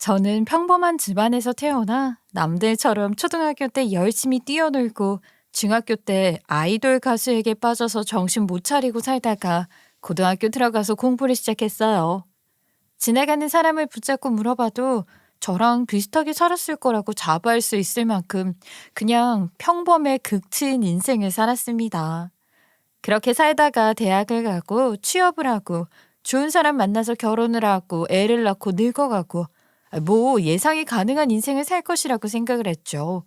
저는 평범한 집안에서 태어나 남들처럼 초등학교 때 열심히 뛰어놀고 중학교 때 아이돌 가수에게 빠져서 정신 못 차리고 살다가 고등학교 들어가서 공부를 시작했어요. 지나가는 사람을 붙잡고 물어봐도 저랑 비슷하게 살았을 거라고 자부할 수 있을 만큼 그냥 평범의 극치인 인생을 살았습니다. 그렇게 살다가 대학을 가고 취업을 하고 좋은 사람 만나서 결혼을 하고 애를 낳고 늙어가고 뭐 예상이 가능한 인생을 살 것이라고 생각을 했죠.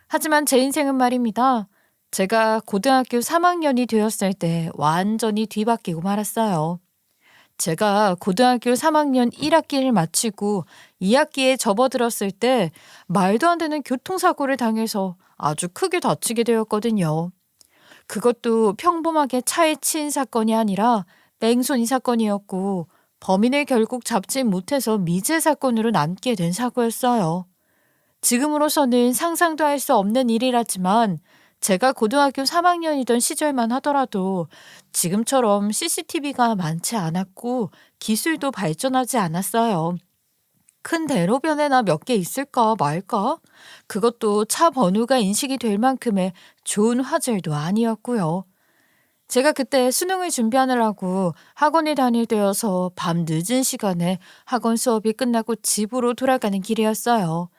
하지만 제 인생은 말입니다. 제가 고등학교 3학년이 되었을 때 완전히 뒤바뀌고 말았어요. 제가 고등학교 3학년 1학기를 마치고 2학기에 접어들었을 때 말도 안 되는 교통사고를 당해서 아주 크게 다치게 되었거든요. 그것도 평범하게 차에 치인 사건이 아니라 뺑소니 사건이었고 범인을 결국 잡지 못해서 미제 사건으로 남게 된 사고였어요. 지금으로서는 상상도 할 수 없는 일이라지만 제가 고등학교 3학년이던 시절만 하더라도 지금처럼 CCTV가 많지 않았고 기술도 발전하지 않았어요. 큰 대로변에나 몇 개 있을까 말까? 그것도 차 번호가 인식이 될 만큼의 좋은 화질도 아니었고요. 제가 그때 수능을 준비하느라고 학원에 다닐 때여서 밤 늦은 시간에 학원 수업이 끝나고 집으로 돌아가는 길이었어요.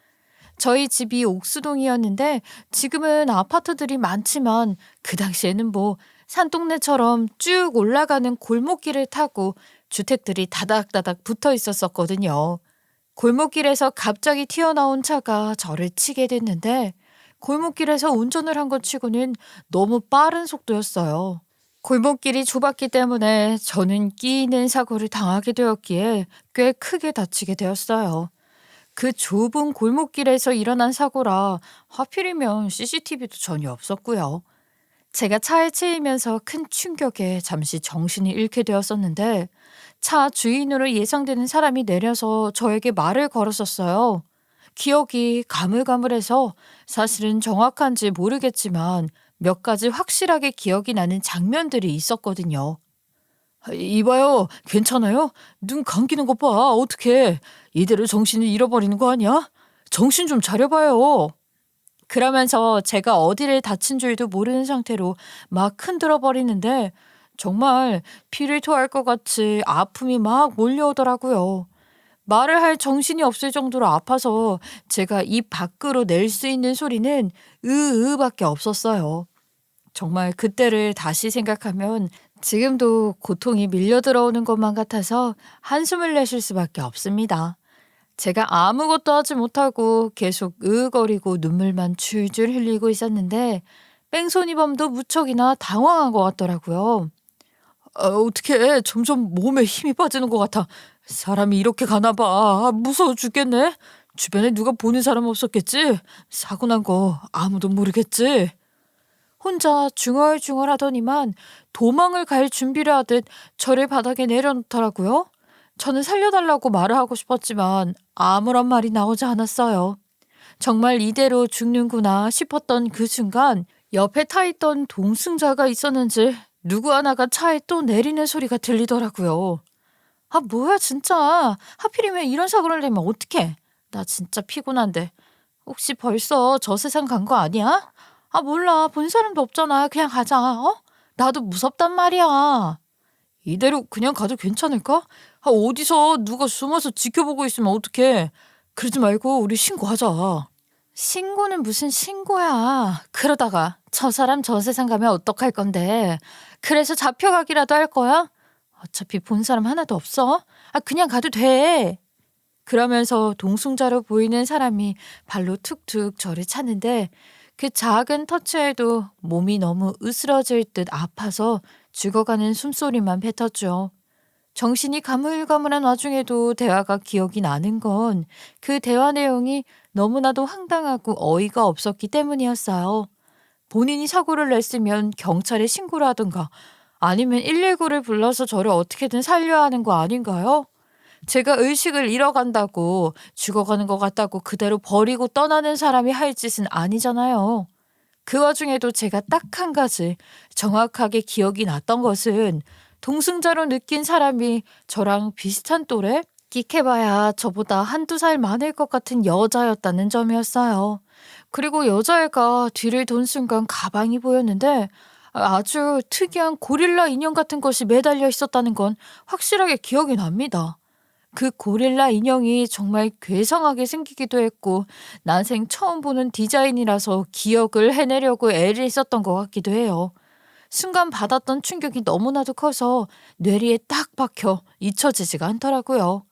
저희 집이 옥수동이었는데 지금은 아파트들이 많지만 그 당시에는 뭐 산동네처럼 쭉 올라가는 골목길을 타고 주택들이 다닥다닥 붙어 있었거든요. 골목길에서 갑자기 튀어나온 차가 저를 치게 됐는데 골목길에서 운전을 한 것 치고는 너무 빠른 속도였어요. 골목길이 좁았기 때문에 저는 끼이는 사고를 당하게 되었기에 꽤 크게 다치게 되었어요. 그 좁은 골목길에서 일어난 사고라 하필이면 CCTV도 전혀 없었고요. 제가 차에 치이면서 큰 충격에 잠시 정신이 잃게 되었었는데 차 주인으로 예상되는 사람이 내려서 저에게 말을 걸었었어요. 기억이 가물가물해서 사실은 정확한지 모르겠지만 몇 가지 확실하게 기억이 나는 장면들이 있었거든요. 이봐요, 괜찮아요? 눈 감기는 것 봐, 어떡해. 이대로 정신을 잃어버리는 거 아니야? 정신 좀 차려봐요. 그러면서 제가 어디를 다친 줄도 모르는 상태로 막 흔들어 버리는데 정말 피를 토할 것 같이 아픔이 막 몰려오더라고요. 말을 할 정신이 없을 정도로 아파서 제가 입 밖으로 낼 수 있는 소리는 으으밖에 없었어요. 정말 그때를 다시 생각하면 지금도 고통이 밀려 들어오는 것만 같아서 한숨을 내쉴 수밖에 없습니다. 제가 아무것도 하지 못하고 계속 으거리고 눈물만 줄줄 흘리고 있었는데 뺑소니범도 무척이나 당황한 것 같더라고요. 어떻게 점점 몸에 힘이 빠지는 것 같아. 사람이 이렇게 가나 봐. 무서워 죽겠네. 주변에 누가 보는 사람 없었겠지? 사고 난 거 아무도 모르겠지? 혼자 중얼중얼 하더니만 도망을 갈 준비를 하듯 저를 바닥에 내려놓더라고요. 저는 살려달라고 말을 하고 싶었지만 아무런 말이 나오지 않았어요. 정말 이대로 죽는구나 싶었던 그 순간 옆에 타 있던 동승자가 있었는지 누구 하나가 차에 또 내리는 소리가 들리더라고요. 아, 뭐야 진짜. 하필이면 이런 사고를 내면 어떡해. 나 진짜 피곤한데. 혹시 벌써 저 세상 간 거 아니야? 아, 몰라. 본 사람도 없잖아. 그냥 가자. 어? 나도 무섭단 말이야. 이대로 그냥 가도 괜찮을까? 아, 어디서 누가 숨어서 지켜보고 있으면 어떡해. 그러지 말고 우리 신고하자. 신고는 무슨 신고야. 그러다가 저 사람 저 세상 가면 어떡할 건데. 그래서 잡혀가기라도 할 거야? 어차피 본 사람 하나도 없어. 아, 그냥 가도 돼. 그러면서 동승자로 보이는 사람이 발로 툭툭 저를 차는데 그 작은 터치에도 몸이 너무 으스러질 듯 아파서 죽어가는 숨소리만 뱉었죠. 정신이 가물가물한 와중에도 대화가 기억이 나는 건 그 대화 내용이 너무나도 황당하고 어이가 없었기 때문이었어요. 본인이 사고를 냈으면 경찰에 신고를 하든가 아니면 119를 불러서 저를 어떻게든 살려야 하는 거 아닌가요? 제가 의식을 잃어간다고 죽어가는 것 같다고 그대로 버리고 떠나는 사람이 할 짓은 아니잖아요. 그 와중에도 제가 딱 한 가지 정확하게 기억이 났던 것은 동승자로 느낀 사람이 저랑 비슷한 또래? 끽해봐야 저보다 한두 살 많을 것 같은 여자였다는 점이었어요. 그리고 여자애가 뒤를 돈 순간 가방이 보였는데 아주 특이한 고릴라 인형 같은 것이 매달려 있었다는 건 확실하게 기억이 납니다. 그 고릴라 인형이 정말 괴상하게 생기기도 했고 난생 처음 보는 디자인이라서 기억을 해내려고 애를 썼던 것 같기도 해요. 순간 받았던 충격이 너무나도 커서 뇌리에 딱 박혀 잊혀지지가 않더라고요.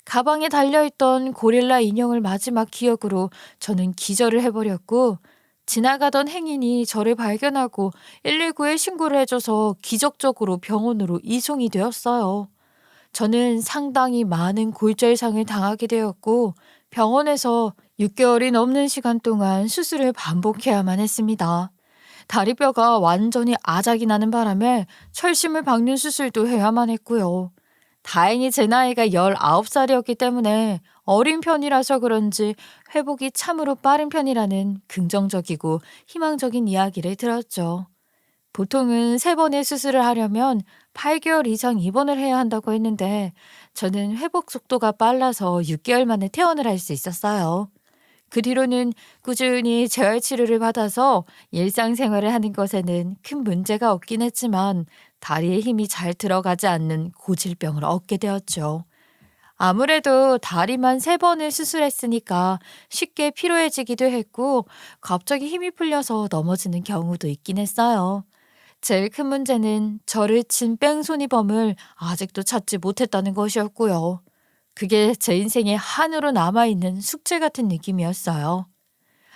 가방에 달려있던 고릴라 인형을 마지막 기억으로 저는 기절을 해버렸고 지나가던 행인이 저를 발견하고 119에 신고를 해줘서 기적적으로 병원으로 이송이 되었어요. 저는 상당히 많은 골절상을 당하게 되었고 병원에서 6개월이 넘는 시간 동안 수술을 반복해야만 했습니다. 다리뼈가 완전히 아작이 나는 바람에 철심을 박는 수술도 해야만 했고요. 다행히 제 나이가 19살이었기 때문에 어린 편이라서 그런지 회복이 참으로 빠른 편이라는 긍정적이고 희망적인 이야기를 들었죠. 보통은 3번의 수술을 하려면 8개월 이상 입원을 해야 한다고 했는데 저는 회복 속도가 빨라서 6개월 만에 퇴원을 할 수 있었어요. 그 뒤로는 꾸준히 재활 치료를 받아서 일상생활을 하는 것에는 큰 문제가 없긴 했지만 다리에 힘이 잘 들어가지 않는 고질병을 얻게 되었죠. 아무래도 다리만 3번을 수술했으니까 쉽게 피로해지기도 했고 갑자기 힘이 풀려서 넘어지는 경우도 있긴 했어요. 제일 큰 문제는 저를 친 뺑소니범을 아직도 찾지 못했다는 것이었고요. 그게 제 인생의 한으로 남아있는 숙제 같은 느낌이었어요.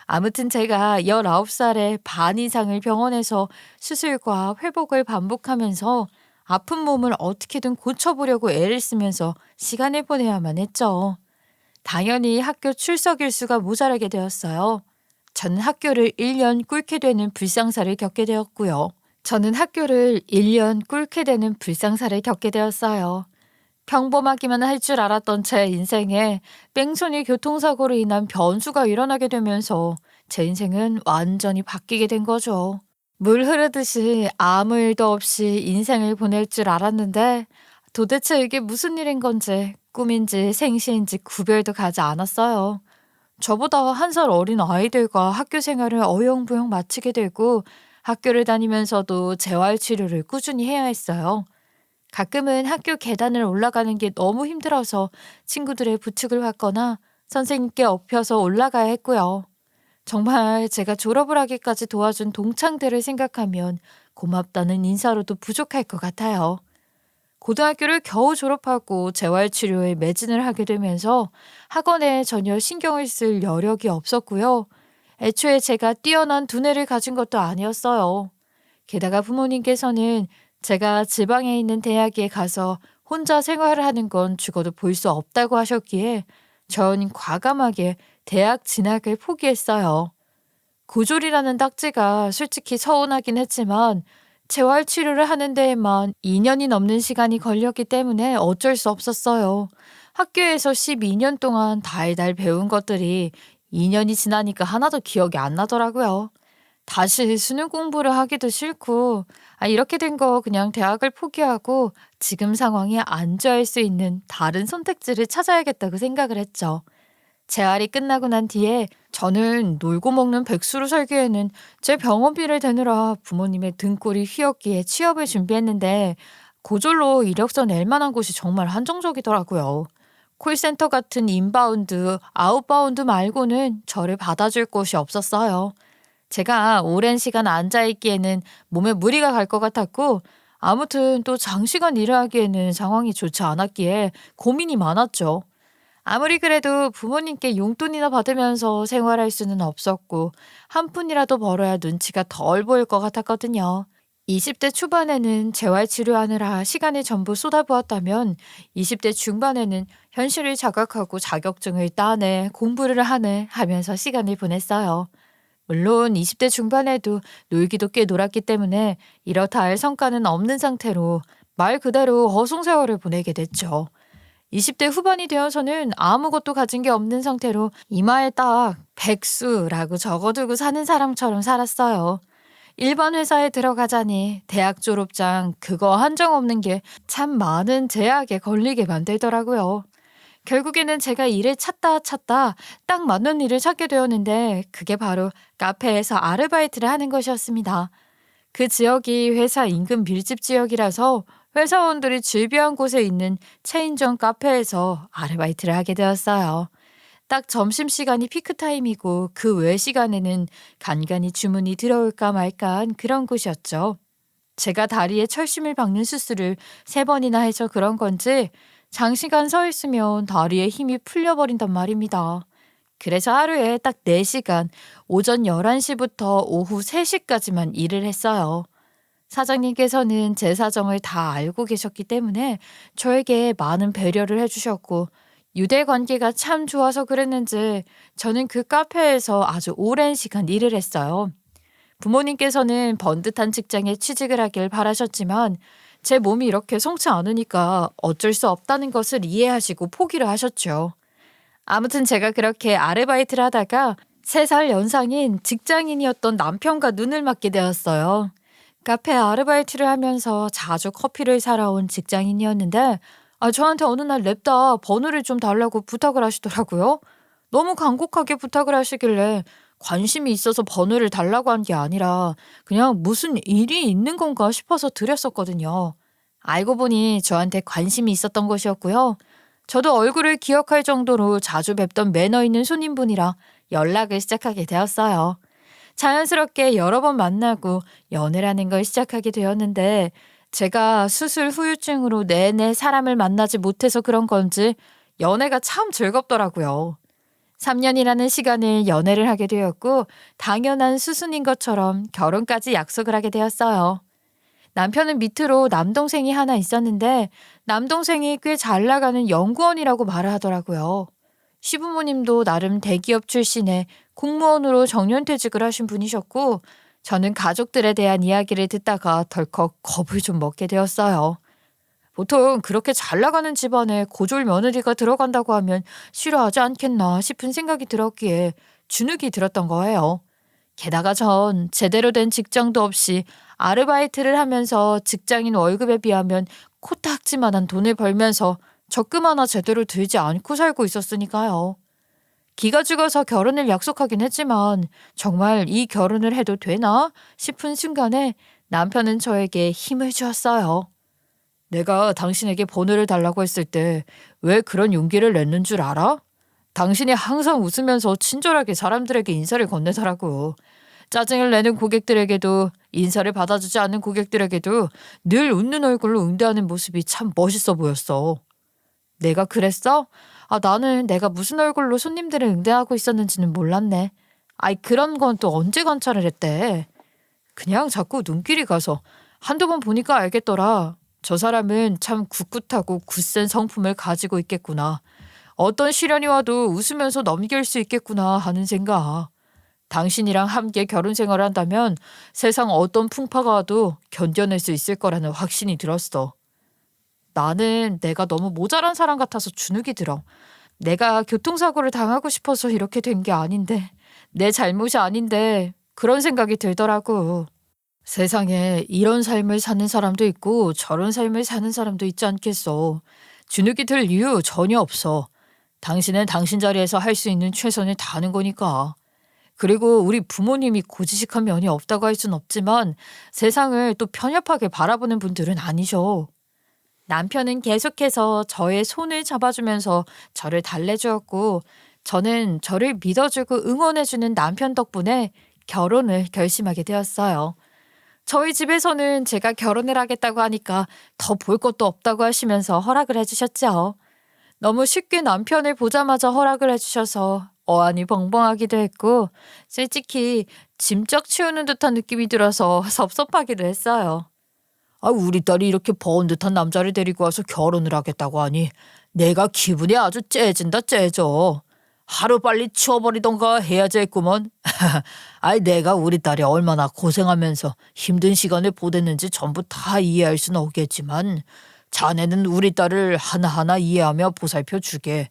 아무튼 제가 19살에 반 이상을 병원에서 수술과 회복을 반복하면서 아픈 몸을 어떻게든 고쳐보려고 애를 쓰면서 시간을 보내야만 했죠. 당연히 학교 출석 일수가 모자라게 되었어요. 저는 학교를 1년 꿇게 되는 불상사를 겪게 되었고요. 평범하기만 할 줄 알았던 제 인생에 뺑소니 교통사고로 인한 변수가 일어나게 되면서 제 인생은 완전히 바뀌게 된 거죠. 물 흐르듯이 아무 일도 없이 인생을 보낼 줄 알았는데 도대체 이게 무슨 일인 건지 꿈인지 생시인지 구별도 가지 않았어요. 저보다 1살 어린 아이들과 학교 생활을 어영부영 마치게 되고 학교를 다니면서도 재활치료를 꾸준히 해야 했어요. 가끔은 학교 계단을 올라가는 게 너무 힘들어서 친구들의 부축을 받거나 선생님께 업혀서 올라가야 했고요. 정말 제가 졸업을 하기까지 도와준 동창들을 생각하면 고맙다는 인사로도 부족할 것 같아요. 고등학교를 겨우 졸업하고 재활치료에 매진을 하게 되면서 학원에 전혀 신경을 쓸 여력이 없었고요. 애초에 제가 뛰어난 두뇌를 가진 것도 아니었어요. 게다가 부모님께서는 제가 지방에 있는 대학에 가서 혼자 생활을 하는 건 죽어도 볼 수 없다고 하셨기에 전 과감하게 대학 진학을 포기했어요. 고졸이라는 딱지가 솔직히 서운하긴 했지만 재활치료를 하는 데에만 2년이 넘는 시간이 걸렸기 때문에 어쩔 수 없었어요. 학교에서 12년 동안 달달 배운 것들이 2년이 지나니까 하나도 기억이 안 나더라고요. 다시 수능 공부를 하기도 싫고 이렇게 된 거 그냥 대학을 포기하고 지금 상황에 안주할 수 있는 다른 선택지를 찾아야겠다고 생각을 했죠. 재활이 끝나고 난 뒤에 저는 놀고 먹는 백수로 살기에는 제 병원비를 대느라 부모님의 등골이 휘었기에 취업을 준비했는데 고졸로 이력서 낼 만한 곳이 정말 한정적이더라고요. 콜센터 같은 인바운드, 아웃바운드 말고는 저를 받아줄 곳이 없었어요. 제가 오랜 시간 앉아있기에는 몸에 무리가 갈 것 같았고 아무튼 또 장시간 일을 하기에는 상황이 좋지 않았기에 고민이 많았죠. 아무리 그래도 부모님께 용돈이나 받으면서 생활할 수는 없었고 한 푼이라도 벌어야 눈치가 덜 보일 것 같았거든요. 20대 초반에는 재활치료하느라 시간을 전부 쏟아부었다면 20대 중반에는 현실을 자각하고 자격증을 따내 공부를 하네 하면서 시간을 보냈어요. 물론 20대 중반에도 놀기도 꽤 놀았기 때문에 이렇다 할 성과는 없는 상태로 말 그대로 허송세월을 보내게 됐죠. 20대 후반이 되어서는 아무것도 가진 게 없는 상태로 이마에 딱 백수라고 적어두고 사는 사람처럼 살았어요. 일반 회사에 들어가자니 대학 졸업장 그거 한정 없는 게 참 많은 제약에 걸리게 만들더라고요. 결국에는 제가 일을 찾다 딱 맞는 일을 찾게 되었는데 그게 바로 카페에서 아르바이트를 하는 것이었습니다. 그 지역이 회사 인근 밀집 지역이라서 회사원들이 즐비한 곳에 있는 체인점 카페에서 아르바이트를 하게 되었어요. 딱 점심시간이 피크타임이고 그 외 시간에는 간간히 주문이 들어올까 말까한 그런 곳이었죠. 제가 다리에 철심을 박는 수술을 3번이나 해서 그런 건지 장시간 서 있으면 다리에 힘이 풀려버린단 말입니다. 그래서 하루에 딱 4시간, 오전 11시부터 오후 3시까지만 일을 했어요. 사장님께서는 제 사정을 다 알고 계셨기 때문에 저에게 많은 배려를 해주셨고 유대 관계가 참 좋아서 그랬는지 저는 그 카페에서 아주 오랜 시간 일을 했어요. 부모님께서는 번듯한 직장에 취직을 하길 바라셨지만 제 몸이 이렇게 성치 않으니까 어쩔 수 없다는 것을 이해하시고 포기를 하셨죠. 아무튼 제가 그렇게 아르바이트를 하다가 3살 연상인 직장인이었던 남편과 눈을 맞게 되었어요. 카페 아르바이트를 하면서 자주 커피를 사러 온 직장인이었는데 저한테 어느 날 냅다 번호를 좀 달라고 부탁을 하시더라고요. 너무 간곡하게 부탁을 하시길래 관심이 있어서 번호를 달라고 한 게 아니라 그냥 무슨 일이 있는 건가 싶어서 드렸었거든요. 알고 보니 저한테 관심이 있었던 것이었고요. 저도 얼굴을 기억할 정도로 자주 뵙던 매너 있는 손님분이라 연락을 시작하게 되었어요. 자연스럽게 여러 번 만나고 연애라는 걸 시작하게 되었는데 제가 수술 후유증으로 내내 사람을 만나지 못해서 그런 건지 연애가 참 즐겁더라고요. 3년이라는 시간을 연애를 하게 되었고 당연한 수순인 것처럼 결혼까지 약속을 하게 되었어요. 남편은 밑으로 남동생이 하나 있었는데 남동생이 꽤 잘 나가는 연구원이라고 말을 하더라고요. 시부모님도 나름 대기업 출신의 공무원으로 정년퇴직을 하신 분이셨고 저는 가족들에 대한 이야기를 듣다가 덜컥 겁을 좀 먹게 되었어요. 보통 그렇게 잘 나가는 집안에 고졸 며느리가 들어간다고 하면 싫어하지 않겠나 싶은 생각이 들었기에 주눅이 들었던 거예요. 게다가 전 제대로 된 직장도 없이 아르바이트를 하면서 직장인 월급에 비하면 코딱지만한 돈을 벌면서 적금 하나 제대로 들지 않고 살고 있었으니까요. 기가 죽어서 결혼을 약속하긴 했지만 정말 이 결혼을 해도 되나 싶은 순간에 남편은 저에게 힘을 주었어요. 내가 당신에게 번호를 달라고 했을 때 왜 그런 용기를 냈는 줄 알아? 당신이 항상 웃으면서 친절하게 사람들에게 인사를 건네더라고. 짜증을 내는 고객들에게도 인사를 받아주지 않는 고객들에게도 늘 웃는 얼굴로 응대하는 모습이 참 멋있어 보였어. 내가 그랬어? 나는 내가 무슨 얼굴로 손님들을 응대하고 있었는지는 몰랐네. 그런 건 또 언제 관찰을 했대? 그냥 자꾸 눈길이 가서 한두 번 보니까 알겠더라. 저 사람은 참 꿋꿋하고 굳센 성품을 가지고 있겠구나. 어떤 시련이 와도 웃으면서 넘길 수 있겠구나 하는 생각. 당신이랑 함께 결혼 생활을 한다면 세상 어떤 풍파가 와도 견뎌낼 수 있을 거라는 확신이 들었어. 나는 내가 너무 모자란 사람 같아서 주눅이 들어. 내가 교통사고를 당하고 싶어서 이렇게 된 게 아닌데, 내 잘못이 아닌데 그런 생각이 들더라고. 세상에 이런 삶을 사는 사람도 있고 저런 삶을 사는 사람도 있지 않겠어. 주눅이 들 이유 전혀 없어. 당신은 당신 자리에서 할 수 있는 최선을 다하는 거니까. 그리고 우리 부모님이 고지식한 면이 없다고 할 순 없지만 세상을 또 편협하게 바라보는 분들은 아니셔. 남편은 계속해서 저의 손을 잡아주면서 저를 달래주었고 저는 저를 믿어주고 응원해주는 남편 덕분에 결혼을 결심하게 되었어요. 저희 집에서는 제가 결혼을 하겠다고 하니까 더 볼 것도 없다고 하시면서 허락을 해주셨죠. 너무 쉽게 남편을 보자마자 허락을 해주셔서 어안이 벙벙하기도 했고 솔직히 짐쩍 치우는 듯한 느낌이 들어서 섭섭하기도 했어요. 우리 딸이 이렇게 버릇듯한 남자를 데리고 와서 결혼을 하겠다고 하니 내가 기분이 아주 째진다 째져. 하루빨리 치워버리던가 해야지 했구먼. 내가 우리 딸이 얼마나 고생하면서 힘든 시간을 보냈는지 전부 다 이해할 수는 없겠지만 자네는 우리 딸을 하나하나 이해하며 보살펴 주게.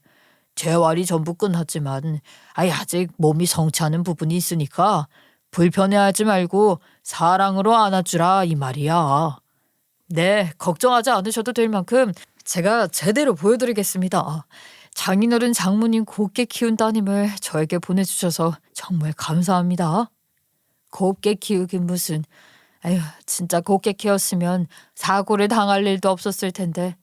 재활이 전부 끝났지만 아직 몸이 성취하는 부분이 있으니까 불편해하지 말고 사랑으로 안아주라 이 말이야. 네, 걱정하지 않으셔도 될 만큼 제가 제대로 보여드리겠습니다. 장인어른 장모님 곱게 키운 따님을 저에게 보내주셔서 정말 감사합니다. 곱게 키우긴 무슨. 아휴, 진짜 곱게 키웠으면 사고를 당할 일도 없었을 텐데.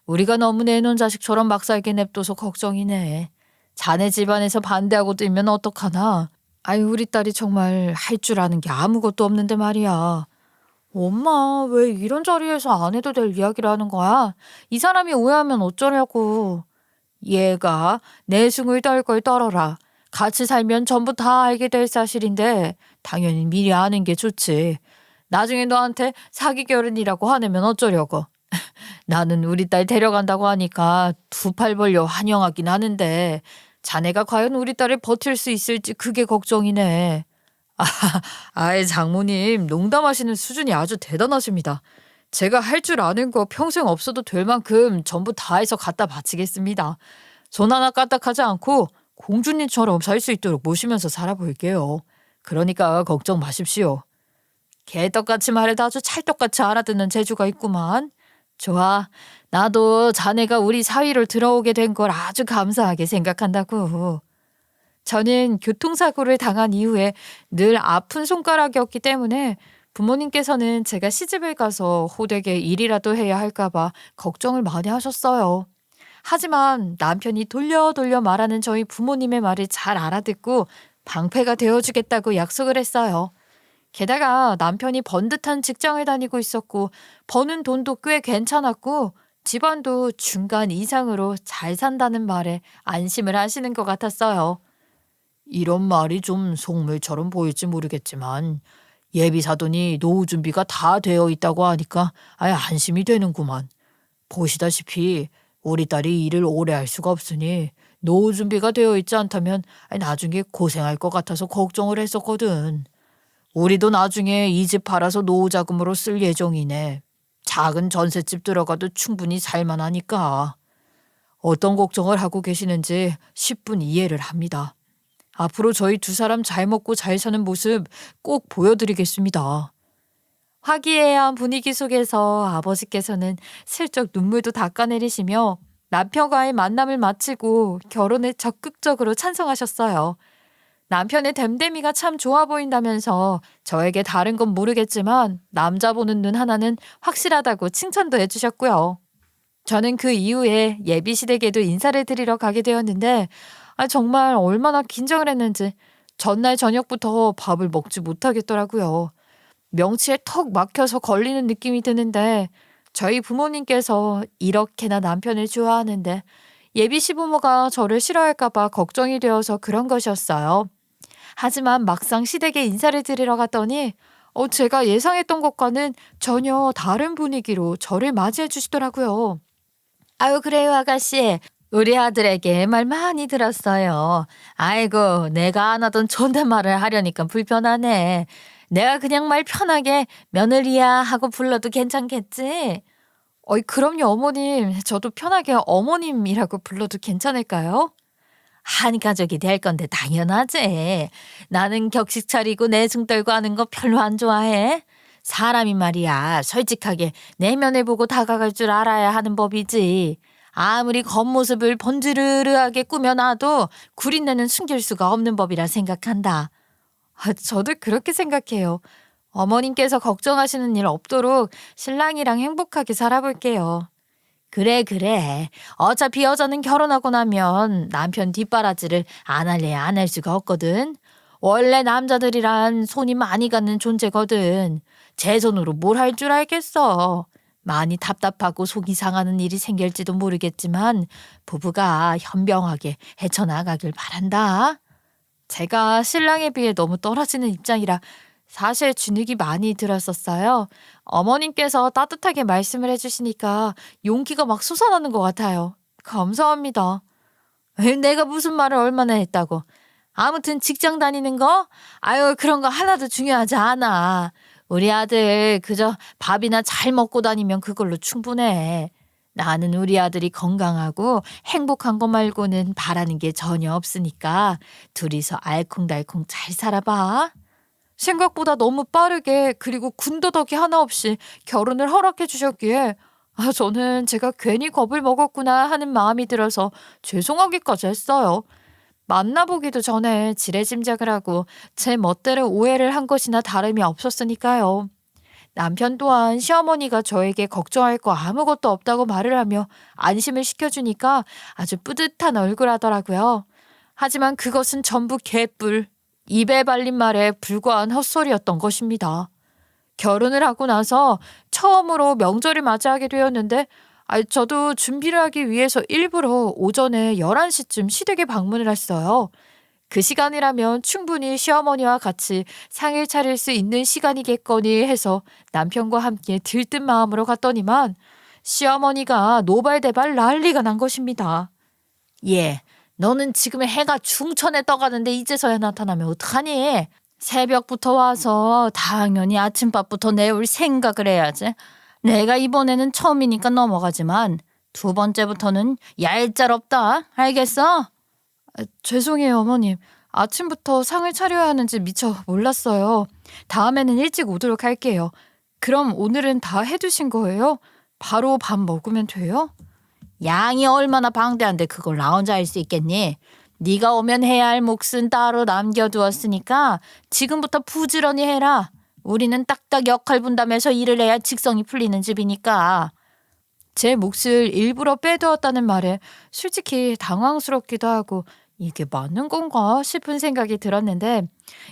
우리가 너무 내놓은 자식처럼 막 살게 냅둬서 걱정이네. 자네 집안에서 반대하고 들면 어떡하나. 아유, 우리 딸이 정말 할 줄 아는 게 아무것도 없는데 말이야. 엄마, 왜 이런 자리에서 안 해도 될 이야기를 하는 거야? 이 사람이 오해하면 어쩌려고. 얘가 내숭을 떨 걸 떨어라. 같이 살면 전부 다 알게 될 사실인데 당연히 미리 아는 게 좋지. 나중에 너한테 사기 결혼이라고 화내면 어쩌려고. 나는 우리 딸 데려간다고 하니까 두 팔 벌려 환영하긴 하는데 자네가 과연 우리 딸을 버틸 수 있을지 그게 걱정이네. 아예 장모님 농담하시는 수준이 아주 대단하십니다. 제가 할 줄 아는 거 평생 없어도 될 만큼 전부 다 해서 갖다 바치겠습니다. 손 하나 까딱하지 않고 공주님처럼 살 수 있도록 모시면서 살아볼게요. 그러니까 걱정 마십시오. 개떡같이 말해도 아주 찰떡같이 알아듣는 재주가 있구만. 좋아. 나도 자네가 우리 사위로 들어오게 된 걸 아주 감사하게 생각한다고. 저는 교통사고를 당한 이후에 늘 아픈 손가락이었기 때문에 부모님께서는 제가 시집을 가서 호되게 일이라도 해야 할까봐 걱정을 많이 하셨어요. 하지만 남편이 돌려 말하는 저희 부모님의 말을 잘 알아듣고 방패가 되어주겠다고 약속을 했어요. 게다가 남편이 번듯한 직장을 다니고 있었고 버는 돈도 꽤 괜찮았고 집안도 중간 이상으로 잘 산다는 말에 안심을 하시는 것 같았어요. 이런 말이 좀 속물처럼 보일지 모르겠지만 예비 사돈이 노후 준비가 다 되어 있다고 하니까 아예 안심이 되는구만. 보시다시피 우리 딸이 일을 오래 할 수가 없으니 노후 준비가 되어 있지 않다면 나중에 고생할 것 같아서 걱정을 했었거든. 우리도 나중에 이 집 팔아서 노후 자금으로 쓸 예정이네. 작은 전셋집 들어가도 충분히 살만하니까. 어떤 걱정을 하고 계시는지 10분 이해를 합니다. 앞으로 저희 두 사람 잘 먹고 잘 사는 모습 꼭 보여드리겠습니다. 화기애애한 분위기 속에서 아버지께서는 슬쩍 눈물도 닦아내리시며 남편과의 만남을 마치고 결혼에 적극적으로 찬성하셨어요. 남편의 됨됨이가 참 좋아 보인다면서 저에게 다른 건 모르겠지만 남자 보는 눈 하나는 확실하다고 칭찬도 해주셨고요. 저는 그 이후에 예비시댁에도 인사를 드리러 가게 되었는데 정말 얼마나 긴장을 했는지 전날 저녁부터 밥을 먹지 못하겠더라고요. 명치에 턱 막혀서 걸리는 느낌이 드는데 저희 부모님께서 이렇게나 남편을 좋아하는데 예비 시부모가 저를 싫어할까봐 걱정이 되어서 그런 것이었어요. 하지만 막상 시댁에 인사를 드리러 갔더니 제가 예상했던 것과는 전혀 다른 분위기로 저를 맞이해 주시더라고요. 아유, 그래요, 아가씨. 우리 아들에게 말 많이 들었어요. 아이고, 내가 안 하던 존댓말을 하려니까 불편하네. 내가 그냥 말 편하게 며느리야 하고 불러도 괜찮겠지? 그럼요, 어머님. 저도 편하게 어머님이라고 불러도 괜찮을까요? 한 가족이 될 건데 당연하지. 나는 격식 차리고 내숭 떨고 하는 거 별로 안 좋아해. 사람이 말이야 솔직하게 내면을 보고 다가갈 줄 알아야 하는 법이지. 아무리 겉모습을 번지르르하게 꾸며놔도 구린내는 숨길 수가 없는 법이라 생각한다. 저도 그렇게 생각해요. 어머님께서 걱정하시는 일 없도록 신랑이랑 행복하게 살아볼게요. 그래. 어차피 여자는 결혼하고 나면 남편 뒷바라지를 안 할래야 안 할 수가 없거든. 원래 남자들이란 손이 많이 가는 존재거든. 제 손으로 뭘 할 줄 알겠어. 많이 답답하고 속이 상하는 일이 생길지도 모르겠지만 부부가 현명하게 헤쳐나가길 바란다. 제가 신랑에 비해 너무 떨어지는 입장이라 사실 주눅이 많이 들었었어요. 어머님께서 따뜻하게 말씀을 해주시니까 용기가 막 솟아나는 것 같아요. 감사합니다. 내가 무슨 말을 얼마나 했다고. 아무튼 직장 다니는 거? 아유, 그런 거 하나도 중요하지 않아. 우리 아들 그저 밥이나 잘 먹고 다니면 그걸로 충분해. 나는 우리 아들이 건강하고 행복한 거 말고는 바라는 게 전혀 없으니까 둘이서 알콩달콩 잘 살아봐. 생각보다 너무 빠르게 그리고 군더더기 하나 없이 결혼을 허락해 주셨기에 저는 제가 괜히 겁을 먹었구나 하는 마음이 들어서 죄송하기까지 했어요. 만나보기도 전에 지레짐작을 하고 제 멋대로 오해를 한 것이나 다름이 없었으니까요. 남편 또한 시어머니가 저에게 걱정할 거 아무것도 없다고 말을 하며 안심을 시켜주니까 아주 뿌듯한 얼굴 하더라고요. 하지만 그것은 전부 개뿔, 입에 발린 말에 불과한 헛소리였던 것입니다. 결혼을 하고 나서 처음으로 명절을 맞이하게 되었는데 저도 준비를 하기 위해서 일부러 오전에 11시쯤 시댁에 방문을 했어요. 그 시간이라면 충분히 시어머니와 같이 상을 차릴 수 있는 시간이겠거니 해서 남편과 함께 들뜬 마음으로 갔더니만 시어머니가 노발대발 난리가 난 것입니다. 예, 너는 지금 해가 중천에 떠가는데 이제서야 나타나면 어떡하니? 새벽부터 와서 당연히 아침밥부터 내올 생각을 해야지. 내가 이번에는 처음이니까 넘어가지만 두 번째부터는 얄짤없다. 알겠어? 죄송해요, 어머님. 아침부터 상을 차려야 하는지 미처 몰랐어요. 다음에는 일찍 오도록 할게요. 그럼 오늘은 다 해두신 거예요? 바로 밥 먹으면 돼요? 양이 얼마나 방대한데 그걸 나 혼자 할 수 있겠니? 네가 오면 해야 할 몫은 따로 남겨두었으니까 지금부터 부지런히 해라. 우리는 딱딱 역할 분담해서 일을 해야 직성이 풀리는 집이니까. 제 몫을 일부러 빼두었다는 말에 솔직히 당황스럽기도 하고 이게 맞는 건가 싶은 생각이 들었는데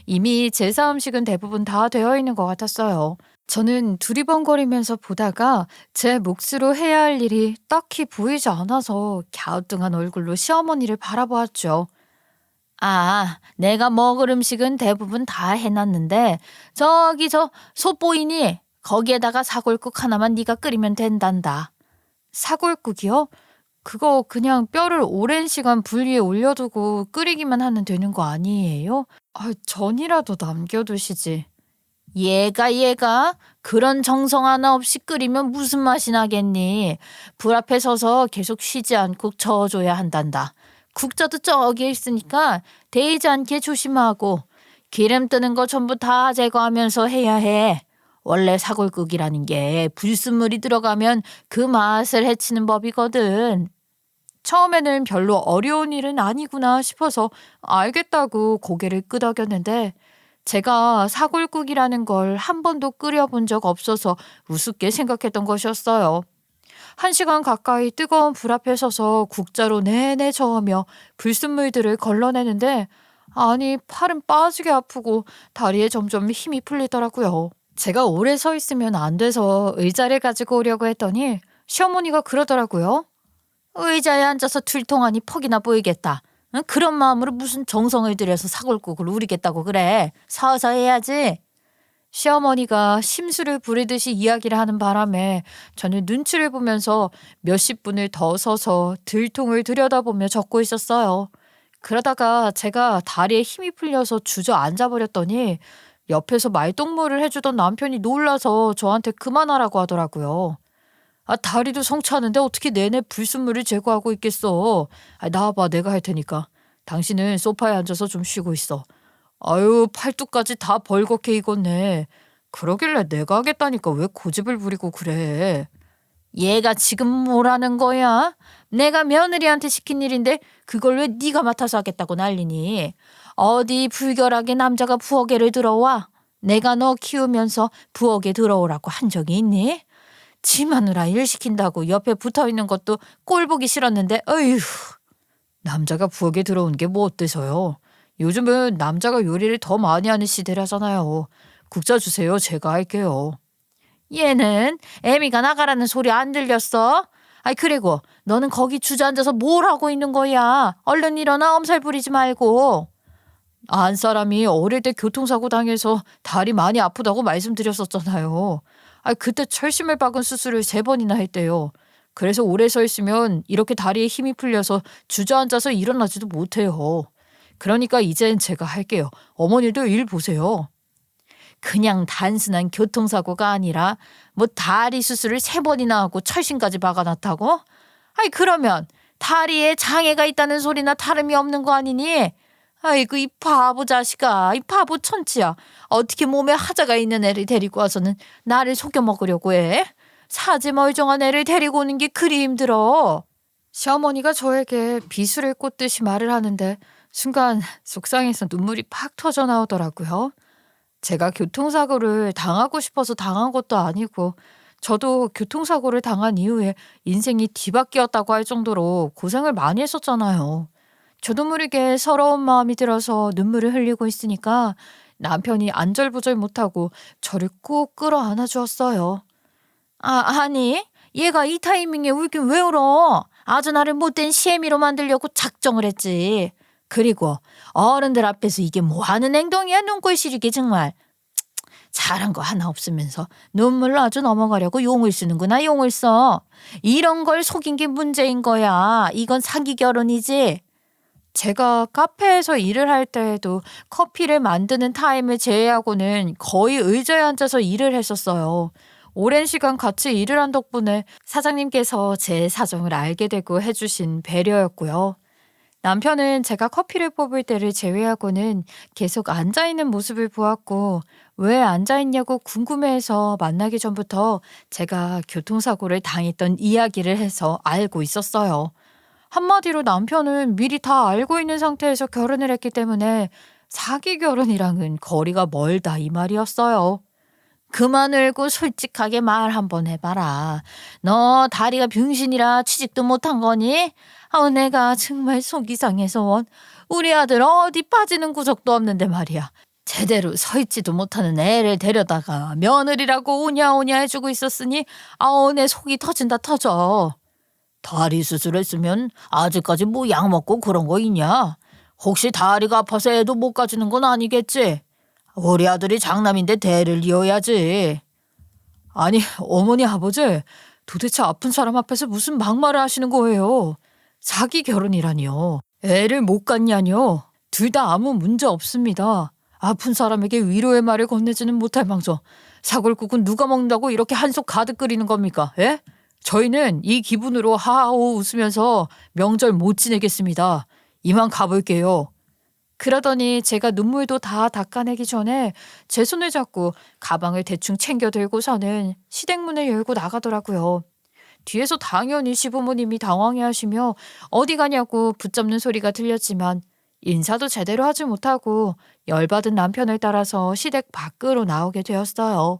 이미 제사 음식은 대부분 다 되어 있는 것 같았어요. 저는 두리번거리면서 보다가 제 몫으로 해야 할 일이 딱히 보이지 않아서 갸우뚱한 얼굴로 시어머니를 바라보았죠. 아, 내가 먹을 음식은 대부분 다 해놨는데 저기 저 솥 보이니? 거기에다가 사골국 하나만 네가 끓이면 된단다. 사골국이요? 그거 그냥 뼈를 오랜 시간 불 위에 올려두고 끓이기만 하면 되는 거 아니에요? 전이라도 남겨두시지. 얘가 그런 정성 하나 없이 끓이면 무슨 맛이 나겠니? 불 앞에 서서 계속 쉬지 않고 저어줘야 한단다. 국자도 저기에 있으니까 데이지 않게 조심하고 기름 뜨는 거 전부 다 제거하면서 해야 해. 원래 사골국이라는 게 불순물이 들어가면 그 맛을 해치는 법이거든. 처음에는 별로 어려운 일은 아니구나 싶어서 알겠다고 고개를 끄덕였는데 제가 사골국이라는 걸 한 번도 끓여본 적 없어서 우습게 생각했던 것이었어요. 1시간 가까이 뜨거운 불 앞에 서서 국자로 내내 저으며 불순물들을 걸러내는데 아니 팔은 빠지게 아프고 다리에 점점 힘이 풀리더라고요. 제가 오래 서 있으면 안 돼서 의자를 가지고 오려고 했더니 시어머니가 그러더라고요. 의자에 앉아서 들통하니 퍽이나 보이겠다. 응? 그런 마음으로 무슨 정성을 들여서 사골국을 우리겠다고 그래. 서서 해야지. 시어머니가 심술을 부리듯이 이야기를 하는 바람에 저는 눈치를 보면서 몇십 분을 더 서서 들통을 들여다보며 적고 있었어요. 그러다가 제가 다리에 힘이 풀려서 주저앉아 버렸더니 옆에서 말동무를 해주던 남편이 놀라서 저한테 그만하라고 하더라고요. 다리도 성취하는데 어떻게 내내 불순물을 제거하고 있겠어. 나와봐, 내가 할 테니까. 당신은 소파에 앉아서 좀 쉬고 있어. 아유, 팔뚝까지 다 벌겋게 익었네. 그러길래 내가 하겠다니까 왜 고집을 부리고 그래. 얘가 지금 뭐라는 거야? 내가 며느리한테 시킨 일인데 그걸 왜 네가 맡아서 하겠다고 난리니? 어디 불결하게 남자가 부엌에를 들어와? 내가 너 키우면서 부엌에 들어오라고 한 적이 있니? 지 마누라 일 시킨다고 옆에 붙어있는 것도 꼴 보기 싫었는데 어휴. 남자가 부엌에 들어온 게 뭐 어때서요? 요즘은 남자가 요리를 더 많이 하는 시대라잖아요. 국자 주세요. 제가 할게요. 얘는 애미가 나가라는 소리 안 들렸어? 그리고 너는 거기 주저앉아서 뭘 하고 있는 거야? 얼른 일어나 엄살 부리지 말고. 안 사람이 어릴 때 교통사고 당해서 다리 많이 아프다고 말씀드렸었잖아요. 그때 철심을 박은 수술을 3번이나 했대요. 그래서 오래 서 있으면 이렇게 다리에 힘이 풀려서 주저앉아서 일어나지도 못해요. 그러니까 이젠 제가 할게요. 어머니도 일 보세요. 그냥 단순한 교통사고가 아니라 뭐 다리 수술을 3번이나 하고 철심까지 박아놨다고? 그러면 다리에 장애가 있다는 소리나 다름이 없는 거 아니니? 아이고 이 바보 자식아, 이 바보 천치야. 어떻게 몸에 하자가 있는 애를 데리고 와서는 나를 속여 먹으려고 해? 사지 멀쩡한 애를 데리고 오는 게 그리 힘들어. 시어머니가 저에게 비수를 꽂듯이 말을 하는데 순간 속상해서 눈물이 팍 터져 나오더라고요. 제가 교통사고를 당하고 싶어서 당한 것도 아니고 저도 교통사고를 당한 이후에 인생이 뒤바뀌었다고 할 정도로 고생을 많이 했었잖아요. 저도 모르게 서러운 마음이 들어서 눈물을 흘리고 있으니까 남편이 안절부절 못하고 저를 꼭 끌어안아 주었어요. 아니, 얘가 이 타이밍에 울긴 왜 울어? 아주 나를 못된 시애미로 만들려고 작정을 했지. 그리고 어른들 앞에서 이게 뭐 하는 행동이야, 눈꼴 시리게 정말. 잘한 거 하나 없으면서 눈물로 아주 넘어가려고 용을 쓰는구나, 용을 써. 이런 걸 속인 게 문제인 거야. 이건 사기 결혼이지. 제가 카페에서 일을 할 때에도 커피를 만드는 타임을 제외하고는 거의 의자에 앉아서 일을 했었어요. 오랜 시간 같이 일을 한 덕분에 사장님께서 제 사정을 알게 되고 해주신 배려였고요. 남편은 제가 커피를 뽑을 때를 제외하고는 계속 앉아있는 모습을 보았고 왜 앉아있냐고 궁금해해서 만나기 전부터 제가 교통사고를 당했던 이야기를 해서 알고 있었어요. 한마디로 남편은 미리 다 알고 있는 상태에서 결혼을 했기 때문에 사기 결혼이랑은 거리가 멀다 이 말이었어요. 그만 울고 솔직하게 말 한번 해봐라. 너 다리가 병신이라 취직도 못한 거니? 내가 정말 속이 상해서 우리 아들 어디 빠지는 구석도 없는데 말이야. 제대로 서 있지도 못하는 애를 데려다가 며느리라고 오냐오냐 해주고 있었으니 내 속이 터진다 터져. 다리 수술했으면 아직까지 뭐 약 먹고 그런 거 있냐? 혹시 다리가 아파서 애도 못 가지는 건 아니겠지? 우리 아들이 장남인데 대를 이어야지. 아니 어머니 아버지 도대체 아픈 사람 앞에서 무슨 막말을 하시는 거예요? 사기 결혼이라니요. 애를 못 갖냐뇨. 둘 다 아무 문제 없습니다. 아픈 사람에게 위로의 말을 건네지는 못할 망정. 사골국은 누가 먹는다고 이렇게 한속 가득 끓이는 겁니까? 예? 저희는 이 기분으로 하하호 웃으면서 명절 못 지내겠습니다. 이만 가볼게요. 그러더니 제가 눈물도 다 닦아내기 전에 제 손을 잡고 가방을 대충 챙겨 들고서는 시댁문을 열고 나가더라고요. 뒤에서 당연히 시부모님이 당황해하시며 어디 가냐고 붙잡는 소리가 들렸지만 인사도 제대로 하지 못하고 열받은 남편을 따라서 시댁 밖으로 나오게 되었어요.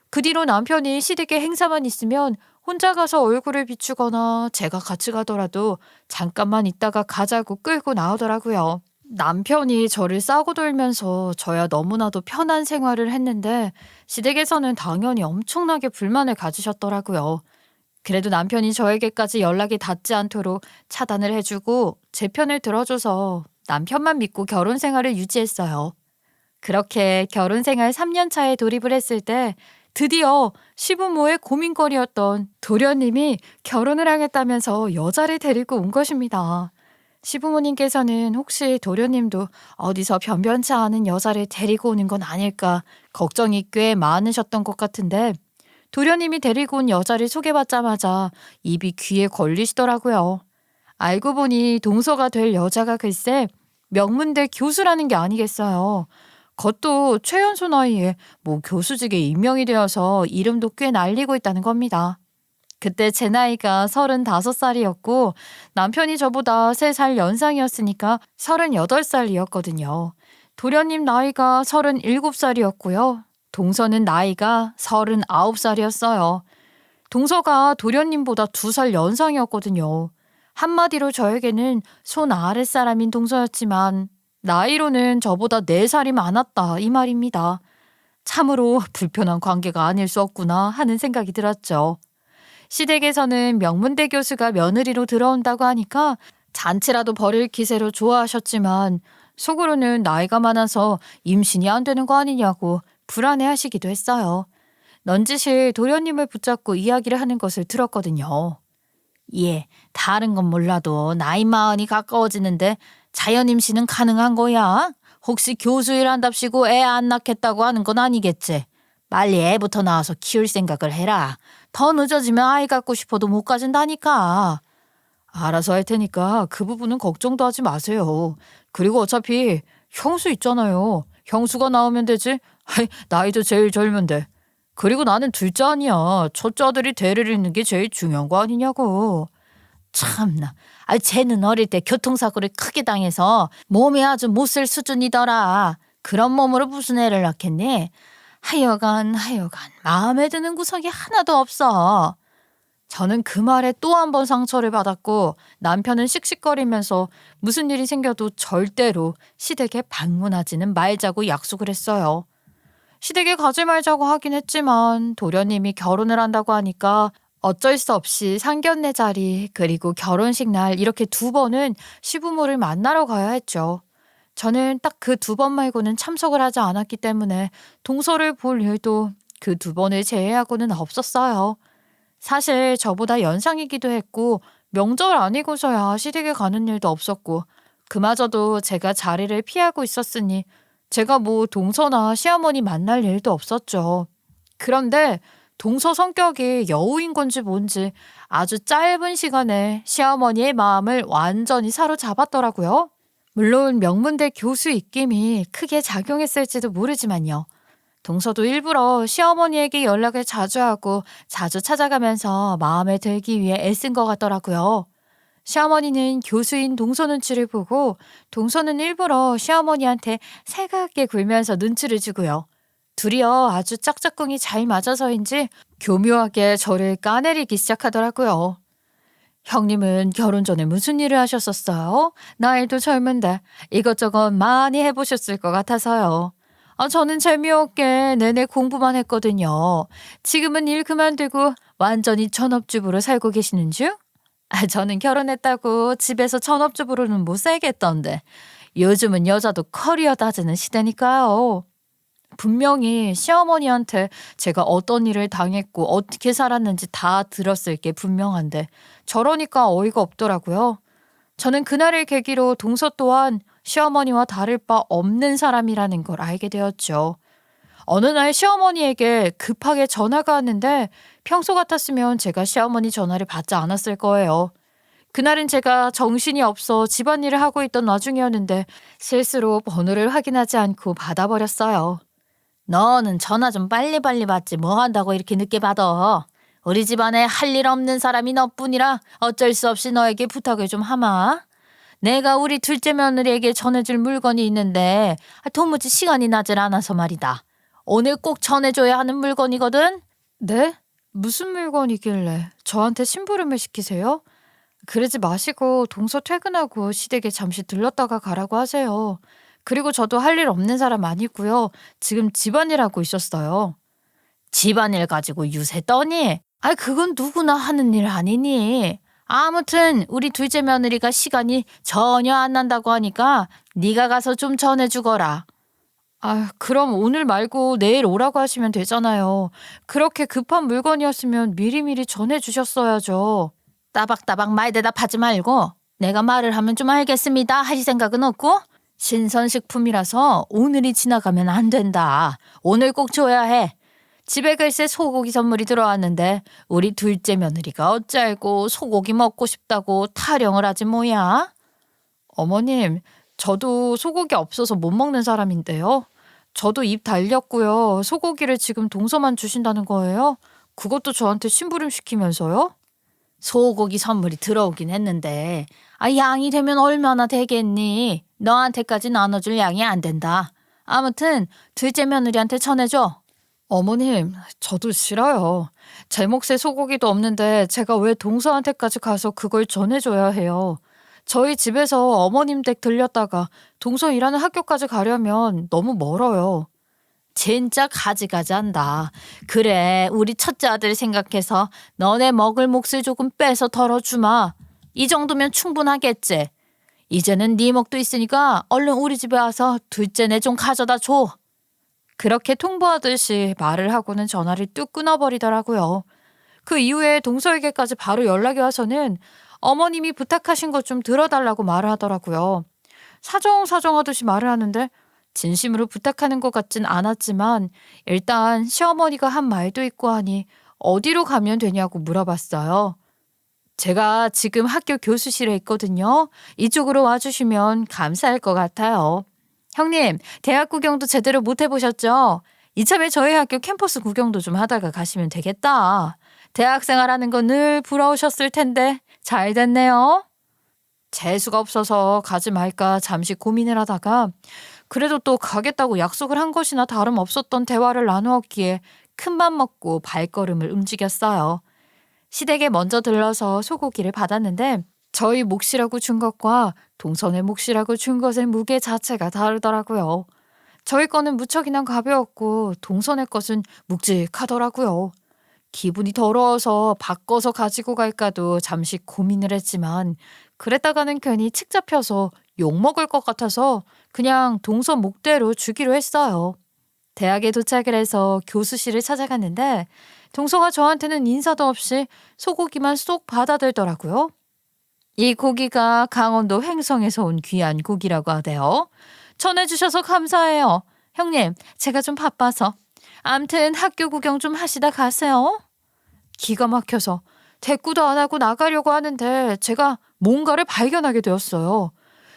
그 뒤로 남편이 시댁에 행사만 있으면 혼자 가서 얼굴을 비추거나 제가 같이 가더라도 잠깐만 있다가 가자고 끌고 나오더라고요. 남편이 저를 싸고 돌면서 저야 너무나도 편한 생활을 했는데 시댁에서는 당연히 엄청나게 불만을 가지셨더라고요. 그래도 남편이 저에게까지 연락이 닿지 않도록 차단을 해주고 제 편을 들어줘서 남편만 믿고 결혼 생활을 유지했어요. 그렇게 결혼 생활 3년 차에 돌입을 했을 때 드디어 시부모의 고민거리였던 도련님이 결혼을 하겠다면서 여자를 데리고 온 것입니다. 시부모님께서는 혹시 도련님도 어디서 변변치 않은 여자를 데리고 오는 건 아닐까 걱정이 꽤 많으셨던 것 같은데 도련님이 데리고 온 여자를 소개받자마자 입이 귀에 걸리시더라고요. 알고 보니 동서가 될 여자가 글쎄 명문대 교수라는 게 아니겠어요. 그것도 최연소 나이에 뭐 교수직에 임명이 되어서 이름도 꽤 날리고 있다는 겁니다. 그때 제 나이가 35살이었고 남편이 저보다 3살 연상이었으니까 38살이었거든요. 도련님 나이가 37살이었고요. 동서는 나이가 39살이었어요. 동서가 도련님보다 2살 연상이었거든요. 한마디로 저에게는 손 아랫사람인 동서였지만 나이로는 저보다 4살이 많았다 이 말입니다. 참으로 불편한 관계가 아닐 수 없구나 하는 생각이 들었죠. 시댁에서는 명문대 교수가 며느리로 들어온다고 하니까 잔치라도 벌일 기세로 좋아하셨지만 속으로는 나이가 많아서 임신이 안 되는 거 아니냐고 불안해하시기도 했어요. 넌지실 도련님을 붙잡고 이야기를 하는 것을 들었거든요. 예, 다른 건 몰라도 나이 마흔이 가까워지는데 자연 임신은 가능한 거야? 혹시 교수 일 한답시고 애 안 낳겠다고 하는 건 아니겠지? 빨리 애부터 낳아서 키울 생각을 해라. 더 늦어지면 아이 갖고 싶어도 못 가진다니까. 알아서 할 테니까 그 부분은 걱정도 하지 마세요. 그리고 어차피 형수 있잖아요. 형수가 나오면 되지. 나이도 제일 젊은데. 그리고 나는 둘째 아니야. 첫째 아들이 대를 잇는 게 제일 중요한 거 아니냐고. 참나. 쟤는 어릴 때 교통사고를 크게 당해서 몸이 아주 못 쓸 수준이더라. 그런 몸으로 무슨 애를 낳겠니? 하여간 마음에 드는 구석이 하나도 없어. 저는 그 말에 또 한 번 상처를 받았고 남편은 씩씩거리면서 무슨 일이 생겨도 절대로 시댁에 방문하지는 말자고 약속을 했어요. 시댁에 가지 말자고 하긴 했지만 도련님이 결혼을 한다고 하니까 어쩔 수 없이 상견례 자리 그리고 결혼식 날 이렇게 두 번은 시부모를 만나러 가야 했죠. 저는 딱 그 두 번 말고는 참석을 하지 않았기 때문에 동서를 볼 일도 그 두 번을 제외하고는 없었어요. 사실 저보다 연상이기도 했고 명절 아니고서야 시댁에 가는 일도 없었고 그마저도 제가 자리를 피하고 있었으니 제가 뭐 동서나 시어머니 만날 일도 없었죠. 그런데 동서 성격이 여우인 건지 뭔지 아주 짧은 시간에 시어머니의 마음을 완전히 사로잡았더라고요. 물론 명문대 교수 입김이 크게 작용했을지도 모르지만요. 동서도 일부러 시어머니에게 연락을 자주 하고 자주 찾아가면서 마음에 들기 위해 애쓴 것 같더라고요. 시어머니는 교수인 동서 눈치를 보고 동서는 일부러 시어머니한테 살갑게 굴면서 눈치를 주고요. 둘이요 아주 짝짝꿍이 잘 맞아서인지 교묘하게 저를 까내리기 시작하더라고요. 형님은 결혼 전에 무슨 일을 하셨었어요? 나이도 젊은데 이것저것 많이 해보셨을 것 같아서요. 저는 재미없게 내내 공부만 했거든요. 지금은 일 그만두고 완전히 전업주부로 살고 계시는 중? 저는 결혼했다고 집에서 전업주부로는 못 살겠던데 요즘은 여자도 커리어 따지는 시대니까요. 분명히 시어머니한테 제가 어떤 일을 당했고 어떻게 살았는지 다 들었을 게 분명한데 저러니까 어이가 없더라고요. 저는 그날을 계기로 동서 또한 시어머니와 다를 바 없는 사람이라는 걸 알게 되었죠. 어느 날 시어머니에게 급하게 전화가 왔는데 평소 같았으면 제가 시어머니 전화를 받지 않았을 거예요. 그날은 제가 정신이 없어 집안일을 하고 있던 와중이었는데 실수로 번호를 확인하지 않고 받아버렸어요. 너는 전화 좀 빨리빨리 받지 뭐 한다고 이렇게 늦게 받아. 우리 집안에 할 일 없는 사람이 너뿐이라 어쩔 수 없이 너에게 부탁을 좀 하마. 내가 우리 둘째 며느리에게 전해줄 물건이 있는데 도무지 시간이 나질 않아서 말이다. 오늘 꼭 전해줘야 하는 물건이거든. 네? 무슨 물건이길래 저한테 심부름을 시키세요? 그러지 마시고 동서 퇴근하고 시댁에 잠시 들렀다가 가라고 하세요. 그리고 저도 할 일 없는 사람 아니고요. 지금 집안일 하고 있었어요. 집안일 가지고 유세 떠니? 그건 누구나 하는 일 아니니. 아무튼 우리 둘째 며느리가 시간이 전혀 안 난다고 하니까 네가 가서 좀 전해주거라. 그럼 오늘 말고 내일 오라고 하시면 되잖아요. 그렇게 급한 물건이었으면 미리미리 전해주셨어야죠. 따박따박 말 대답하지 말고 내가 말을 하면 좀 알겠습니다 하실 생각은 없고? 신선식품이라서 오늘이 지나가면 안 된다. 오늘 꼭 줘야 해. 집에 글쎄 소고기 선물이 들어왔는데 우리 둘째 며느리가 어찌알고 소고기 먹고 싶다고 타령을 하지 뭐야? 어머님, 저도 소고기 없어서 못 먹는 사람인데요. 저도 입 달렸고요. 소고기를 지금 동서만 주신다는 거예요? 그것도 저한테 심부름 시키면서요? 소고기 선물이 들어오긴 했는데 양이 되면 얼마나 되겠니? 너한테까지 나눠줄 양이 안 된다. 아무튼 둘째 며느리한테 전해줘. 어머님, 저도 싫어요. 제 몫에 소고기도 없는데 제가 왜 동서한테까지 가서 그걸 전해줘야 해요. 저희 집에서 어머님 댁 들렸다가 동서 일하는 학교까지 가려면 너무 멀어요. 진짜 가지가지한다. 그래, 우리 첫째 아들 생각해서 너네 먹을 몫을 조금 빼서 덜어주마. 이 정도면 충분하겠지. 이제는 네 몫도 있으니까 얼른 우리 집에 와서 둘째네 좀 가져다 줘. 그렇게 통보하듯이 말을 하고는 전화를 뚝 끊어버리더라고요. 그 이후에 동서에게까지 바로 연락이 와서는 어머님이 부탁하신 것 좀 들어달라고 말을 하더라고요. 사정사정하듯이 말을 하는데 진심으로 부탁하는 것 같진 않았지만 일단 시어머니가 한 말도 있고 하니 어디로 가면 되냐고 물어봤어요. 제가 지금 학교 교수실에 있거든요. 이쪽으로 와주시면 감사할 것 같아요. 형님, 대학 구경도 제대로 못 해보셨죠? 이참에 저희 학교 캠퍼스 구경도 좀 하다가 가시면 되겠다. 대학생활하는 거 늘 부러우셨을 텐데 잘 됐네요. 재수가 없어서 가지 말까 잠시 고민을 하다가 그래도 또 가겠다고 약속을 한 것이나 다름없었던 대화를 나누었기에 큰맘 먹고 발걸음을 움직였어요. 시댁에 먼저 들러서 소고기를 받았는데 저희 몫이라고 준 것과 동선의 몫이라고 준 것의 무게 자체가 다르더라고요. 저희 거는 무척이나 가벼웠고 동선의 것은 묵직하더라고요. 기분이 더러워서 바꿔서 가지고 갈까도 잠시 고민을 했지만 그랬다가는 괜히 칙 잡혀서 욕먹을 것 같아서 그냥 동선 목대로 주기로 했어요. 대학에 도착을 해서 교수실을 찾아갔는데 동서가 저한테는 인사도 없이 소고기만 쏙 받아들더라고요. 이 고기가 강원도 횡성에서 온 귀한 고기라고 하대요. 전해주셔서 감사해요. 형님, 제가 좀 바빠서. 암튼 학교 구경 좀 하시다 가세요. 기가 막혀서 대꾸도 안 하고 나가려고 하는데 제가 뭔가를 발견하게 되었어요.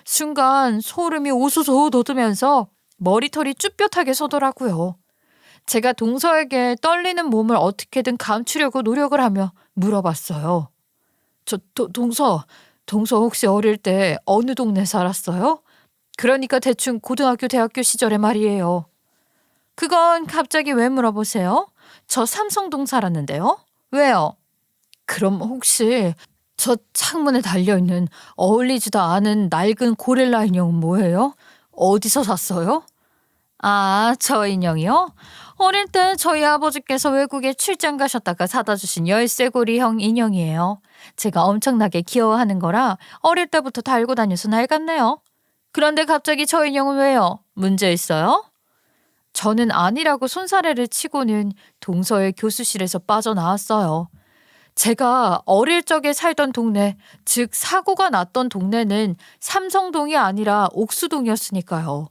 순간 소름이 오소소 돋으면서 머리털이 쭈뼛하게 서더라고요. 제가 동서에게 떨리는 몸을 어떻게든 감추려고 노력을 하며 물어봤어요. 동서 혹시 어릴 때 어느 동네 살았어요? 그러니까 대충 고등학교, 대학교 시절에 말이에요. 그건 갑자기 왜 물어보세요? 저 삼성동 살았는데요. 왜요? 그럼 혹시 저 창문에 달려있는 어울리지도 않은 낡은 고릴라 인형은 뭐예요? 어디서 샀어요? 아, 저 인형이요? 어릴 때 저희 아버지께서 외국에 출장 가셨다가 사다 주신 열쇠고리형 인형이에요. 제가 엄청나게 귀여워하는 거라 어릴 때부터 달고 다녀서 낡았네요. 그런데 갑자기 저 인형은 왜요? 문제 있어요? 저는 아니라고 손사래를 치고는 동서의 교수실에서 빠져나왔어요. 제가 어릴 적에 살던 동네, 즉 사고가 났던 동네는 삼성동이 아니라 옥수동이었으니까요.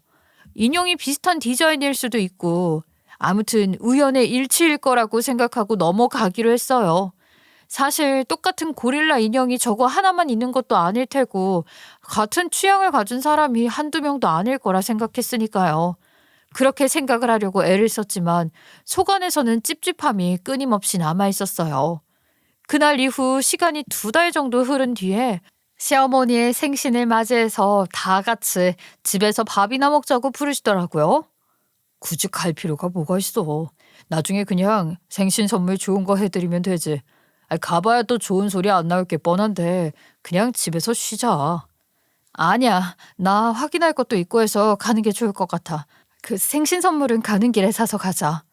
인형이 비슷한 디자인일 수도 있고 아무튼 우연의 일치일 거라고 생각하고 넘어가기로 했어요. 사실 똑같은 고릴라 인형이 저거 하나만 있는 것도 아닐 테고 같은 취향을 가진 사람이 한두 명도 아닐 거라 생각했으니까요. 그렇게 생각을 하려고 애를 썼지만 속 안에서는 찝찝함이 끊임없이 남아있었어요. 그날 이후 시간이 2달 정도 흐른 뒤에 시어머니의 생신을 맞이해서 다 같이 집에서 밥이나 먹자고 부르시더라고요. 굳이 갈 필요가 뭐가 있어. 나중에 그냥 생신 선물 좋은 거 해드리면 되지. 가봐야 또 좋은 소리 안 나올 게 뻔한데 그냥 집에서 쉬자. 아니야, 나 확인할 것도 있고 해서 가는 게 좋을 것 같아. 그 생신 선물은 가는 길에 사서 가자.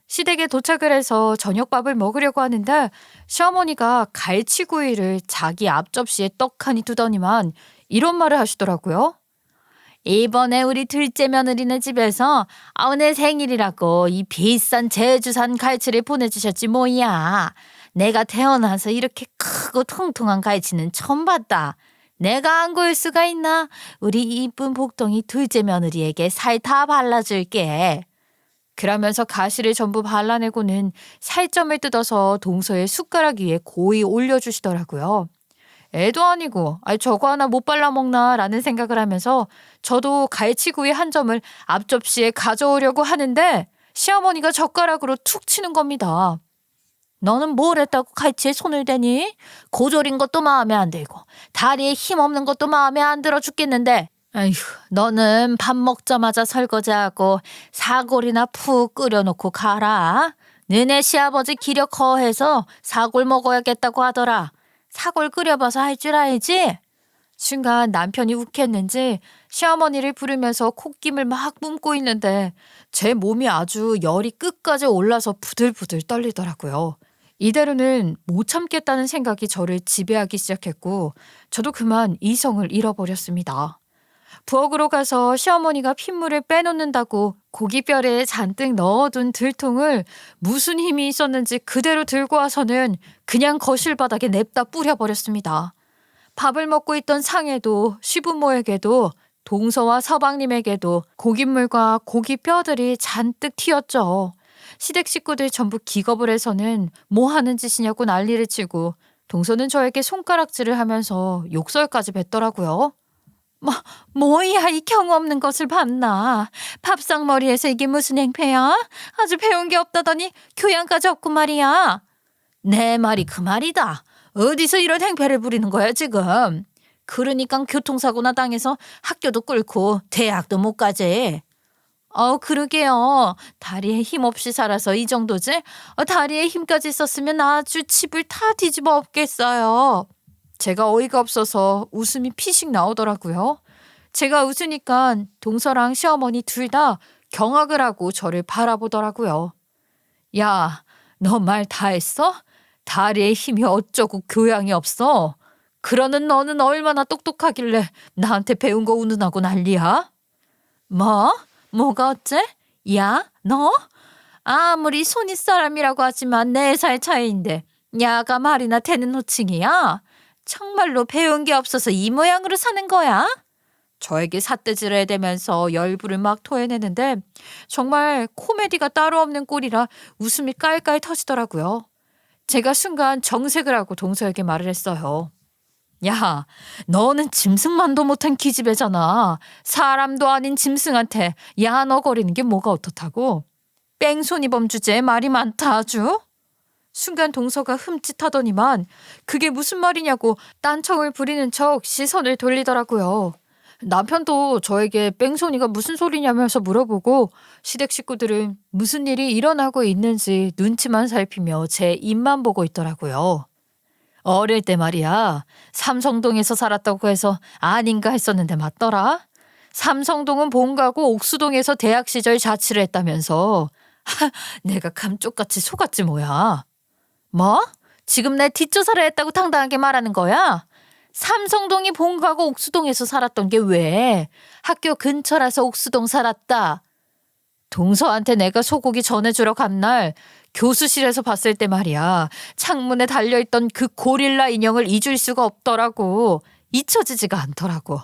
시댁에 도착을 해서 저녁밥을 먹으려고 하는데 시어머니가 갈치구이를 자기 앞접시에 떡하니 두더니만 이런 말을 하시더라고요. 이번에 우리 둘째 며느리네 집에서 내 생일이라고 이 비싼 제주산 갈치를 보내주셨지 뭐야. 내가 태어나서 이렇게 크고 통통한 갈치는 처음 봤다. 내가 안 구울 수가 있나? 우리 이쁜 복덩이 둘째 며느리에게 살 다 발라줄게. 그러면서 가시를 전부 발라내고는 살점을 뜯어서 동서의 숟가락 위에 고이 올려주시더라고요. 애도 아니고 저거 하나 못 발라먹나 라는 생각을 하면서 저도 갈치구이 한 점을 앞접시에 가져오려고 하는데 시어머니가 젓가락으로 툭 치는 겁니다. 너는 뭘 했다고 갈치에 손을 대니? 고졸인 것도 마음에 안 들고 다리에 힘 없는 것도 마음에 안 들어 죽겠는데 아휴, 너는 밥 먹자마자 설거지하고 사골이나 푹 끓여놓고 가라. 너네 시아버지 기력 허해서 사골 먹어야겠다고 하더라. 사골 끓여봐서 할 줄 알지? 순간 남편이 욱했는지 시어머니를 부르면서 콧김을 막 뿜고 있는데 제 몸이 아주 열이 끝까지 올라서 부들부들 떨리더라고요. 이대로는 못 참겠다는 생각이 저를 지배하기 시작했고 저도 그만 이성을 잃어버렸습니다. 부엌으로 가서 시어머니가 핏물을 빼놓는다고 고깃뼈에 잔뜩 넣어둔 들통을 무슨 힘이 있었는지 그대로 들고 와서는 그냥 거실 바닥에 냅다 뿌려버렸습니다. 밥을 먹고 있던 상에도 시부모에게도 동서와 서방님에게도 고깃물과 고깃뼈들이 잔뜩 튀었죠. 시댁 식구들 전부 기겁을 해서는 뭐 하는 짓이냐고 난리를 치고 동서는 저에게 손가락질을 하면서 욕설까지 뱉더라고요. 뭐, 뭐야, 이 경우 없는 것을 봤나. 밥상머리에서 이게 무슨 행패야? 아주 배운 게 없다더니 교양까지 없고 말이야. 내 말이 그 말이다. 어디서 이런 행패를 부리는 거야 지금. 그러니까 교통사고나 당해서 학교도 꿇고 대학도 못 가지. 그러게요. 다리에 힘 없이 살아서 이 정도지? 다리에 힘까지 있었으면 아주 집을 다 뒤집어 엎겠어요. 제가 어이가 없어서 웃음이 피식 나오더라고요. 제가 웃으니까 동서랑 시어머니 둘 다 경악을 하고 저를 바라보더라고요. 야, 너 말 다 했어? 다리에 힘이 어쩌고 교양이 없어? 그러는 너는 얼마나 똑똑하길래 나한테 배운 거 운운하고 난리야? 뭐? 뭐가 어째? 야, 너? 아무리 손윗 사람이라고 하지만 4살 차이인데 야가 말이나 되는 호칭이야? 정말로 배운 게 없어서 이 모양으로 사는 거야? 저에게 삿대질을 해대면서 열불을 막 토해내는데 정말 코미디가 따로 없는 꼴이라 웃음이 깔깔 터지더라고요. 제가 순간 정색을 하고 동서에게 말을 했어요. 야, 너는 짐승만도 못한 기집애잖아. 사람도 아닌 짐승한테 야 너 거리는 게 뭐가 어떻다고? 뺑소니범 주제에 말이 많다 아주. 순간 동서가 흠칫하더니만 그게 무슨 말이냐고 딴청을 부리는 척 시선을 돌리더라고요. 남편도 저에게 뺑소니가 무슨 소리냐면서 물어보고 시댁 식구들은 무슨 일이 일어나고 있는지 눈치만 살피며 제 입만 보고 있더라고요. 어릴 때 말이야. 삼성동에서 살았다고 해서 아닌가 했었는데 맞더라. 삼성동은 본가고 옥수동에서 대학 시절 자취를 했다면서. 내가 감쪽같이 속았지 뭐야. 뭐? 지금 내 뒷조사를 했다고 당당하게 말하는 거야? 삼성동이 본가고 옥수동에서 살았던 게 왜? 학교 근처라서 옥수동 살았다. 동서한테 내가 소고기 전해주러 간 날 교수실에서 봤을 때 말이야. 창문에 달려있던 그 고릴라 인형을 잊을 수가 없더라고. 잊혀지지가 않더라고.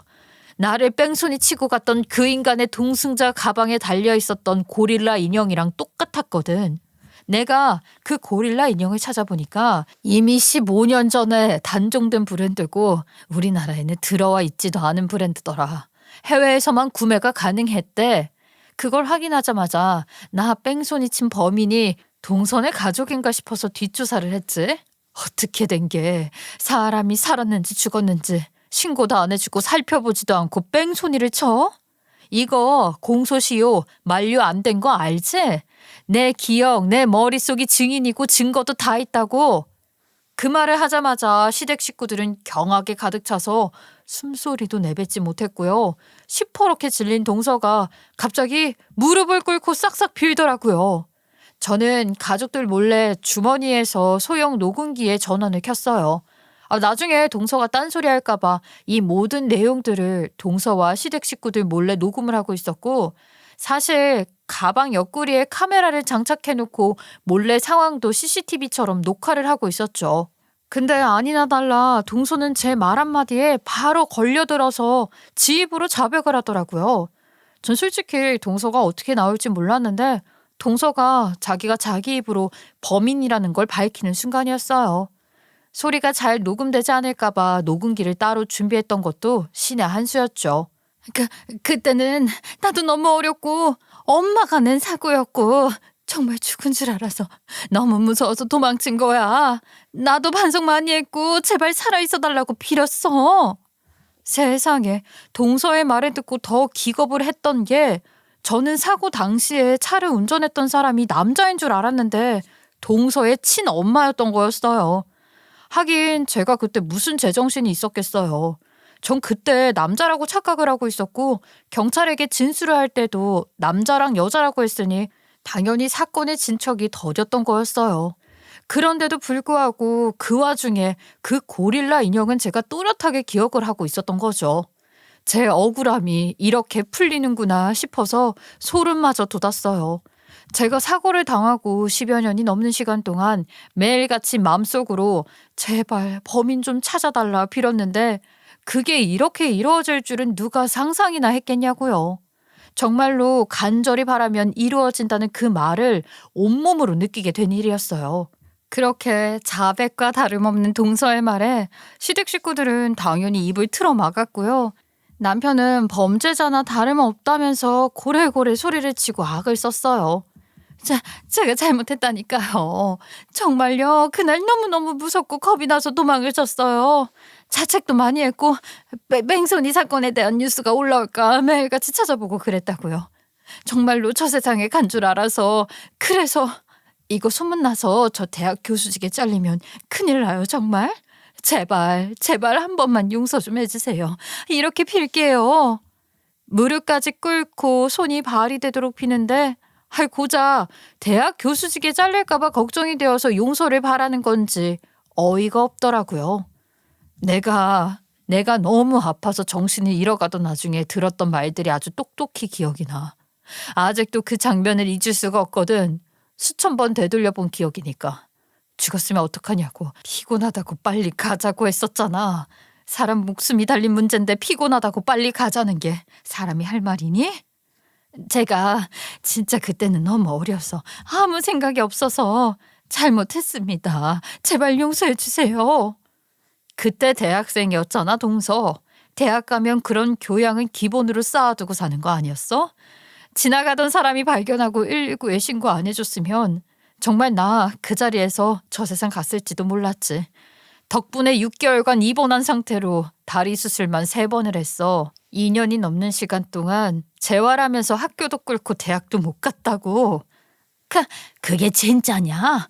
나를 뺑소니 치고 갔던 그 인간의 동승자 가방에 달려있었던 고릴라 인형이랑 똑같았거든. 내가 그 고릴라 인형을 찾아보니까 이미 15년 전에 단종된 브랜드고 우리나라에는 들어와 있지도 않은 브랜드더라. 해외에서만 구매가 가능했대. 그걸 확인하자마자 나 뺑소니 친 범인이 동선의 가족인가 싶어서 뒷조사를 했지. 어떻게 된 게 사람이 살았는지 죽었는지 신고도 안 해주고 살펴보지도 않고 뺑소니를 쳐? 이거 공소시효 만료 안 된 거 알지? 내 기억, 내 머릿속이 증인이고 증거도 다 있다고. 그 말을 하자마자 시댁 식구들은 경악에 가득 차서 숨소리도 내뱉지 못했고요. 시퍼렇게 질린 동서가 갑자기 무릎을 꿇고 싹싹 빌더라고요. 저는 가족들 몰래 주머니에서 소형 녹음기에 전원을 켰어요. 나중에 동서가 딴소리 할까봐 이 모든 내용들을 동서와 시댁 식구들 몰래 녹음을 하고 있었고 사실 가방 옆구리에 카메라를 장착해놓고 몰래 상황도 CCTV처럼 녹화를 하고 있었죠. 근데 아니나 달라 동서는 제 말 한마디에 바로 걸려들어서 지 입으로 자백을 하더라고요. 전 솔직히 동서가 어떻게 나올지 몰랐는데 동서가 자기가 자기 입으로 범인이라는 걸 밝히는 순간이었어요. 소리가 잘 녹음되지 않을까봐 녹음기를 따로 준비했던 것도 신의 한 수였죠. 그때는 나도 너무 어렸고 엄마가 낸 사고였고 정말 죽은 줄 알아서 너무 무서워서 도망친 거야. 나도 반성 많이 했고 제발 살아있어 달라고 빌었어. 세상에 동서의 말을 듣고 더 기겁을 했던 게 저는 사고 당시에 차를 운전했던 사람이 남자인 줄 알았는데 동서의 친엄마였던 거였어요. 하긴 제가 그때 무슨 제정신이 있었겠어요. 전 그때 남자라고 착각을 하고 있었고 경찰에게 진술을 할 때도 남자랑 여자라고 했으니 당연히 사건의 진척이 더뎠던 거였어요. 그런데도 불구하고 그 와중에 그 고릴라 인형은 제가 또렷하게 기억을 하고 있었던 거죠. 제 억울함이 이렇게 풀리는구나 싶어서 소름마저 돋았어요. 제가 사고를 당하고 10여 년이 넘는 시간 동안 매일같이 마음속으로 제발 범인 좀 찾아달라 빌었는데 그게 이렇게 이루어질 줄은 누가 상상이나 했겠냐고요. 정말로 간절히 바라면 이루어진다는 그 말을 온몸으로 느끼게 된 일이었어요. 그렇게 자백과 다름없는 동서의 말에 시댁 식구들은 당연히 입을 틀어 막았고요. 남편은 범죄자나 다름없다면서 고래고래 소리를 치고 악을 썼어요. 제가 잘못했다니까요. 정말요. 그날 너무너무 무섭고 겁이 나서 도망을 쳤어요. 자책도 많이 했고 뺑소니 사건에 대한 뉴스가 올라올까 매일같이 찾아보고 그랬다고요. 정말로 저 세상에 간 줄 알아서 그래서 이거 소문나서 저 대학 교수직에 잘리면 큰일 나요 정말. 제발 한 번만 용서 좀 해주세요. 이렇게 빌게요. 무릎까지 꿇고 손이 발이 되도록 비는데 고작 대학 교수직에 잘릴까봐 걱정이 되어서 용서를 바라는 건지 어이가 없더라고요. 내가 너무 아파서 정신을 잃어가던 나중에 들었던 말들이 아주 똑똑히 기억이 나. 아직도 그 장면을 잊을 수가 없거든. 수천 번 되돌려본 기억이니까. 죽었으면 어떡하냐고. 피곤하다고 빨리 가자고 했었잖아. 사람 목숨이 달린 문제인데 피곤하다고 빨리 가자는 게 사람이 할 말이니? 제가 진짜 그때는 너무 어려서 아무 생각이 없어서 잘못했습니다. 제발 용서해 주세요. 그때 대학생이었잖아, 동서. 대학 가면 그런 교양은 기본으로 쌓아두고 사는 거 아니었어? 지나가던 사람이 발견하고 119에 신고 안 해줬으면 정말 나 그 자리에서 저 세상 갔을지도 몰랐지. 덕분에 6개월간 입원한 상태로 다리 수술만 3번을 했어. 2년이 넘는 시간 동안 재활하면서 학교도 끊고 대학도 못 갔다고. 그게 진짜냐?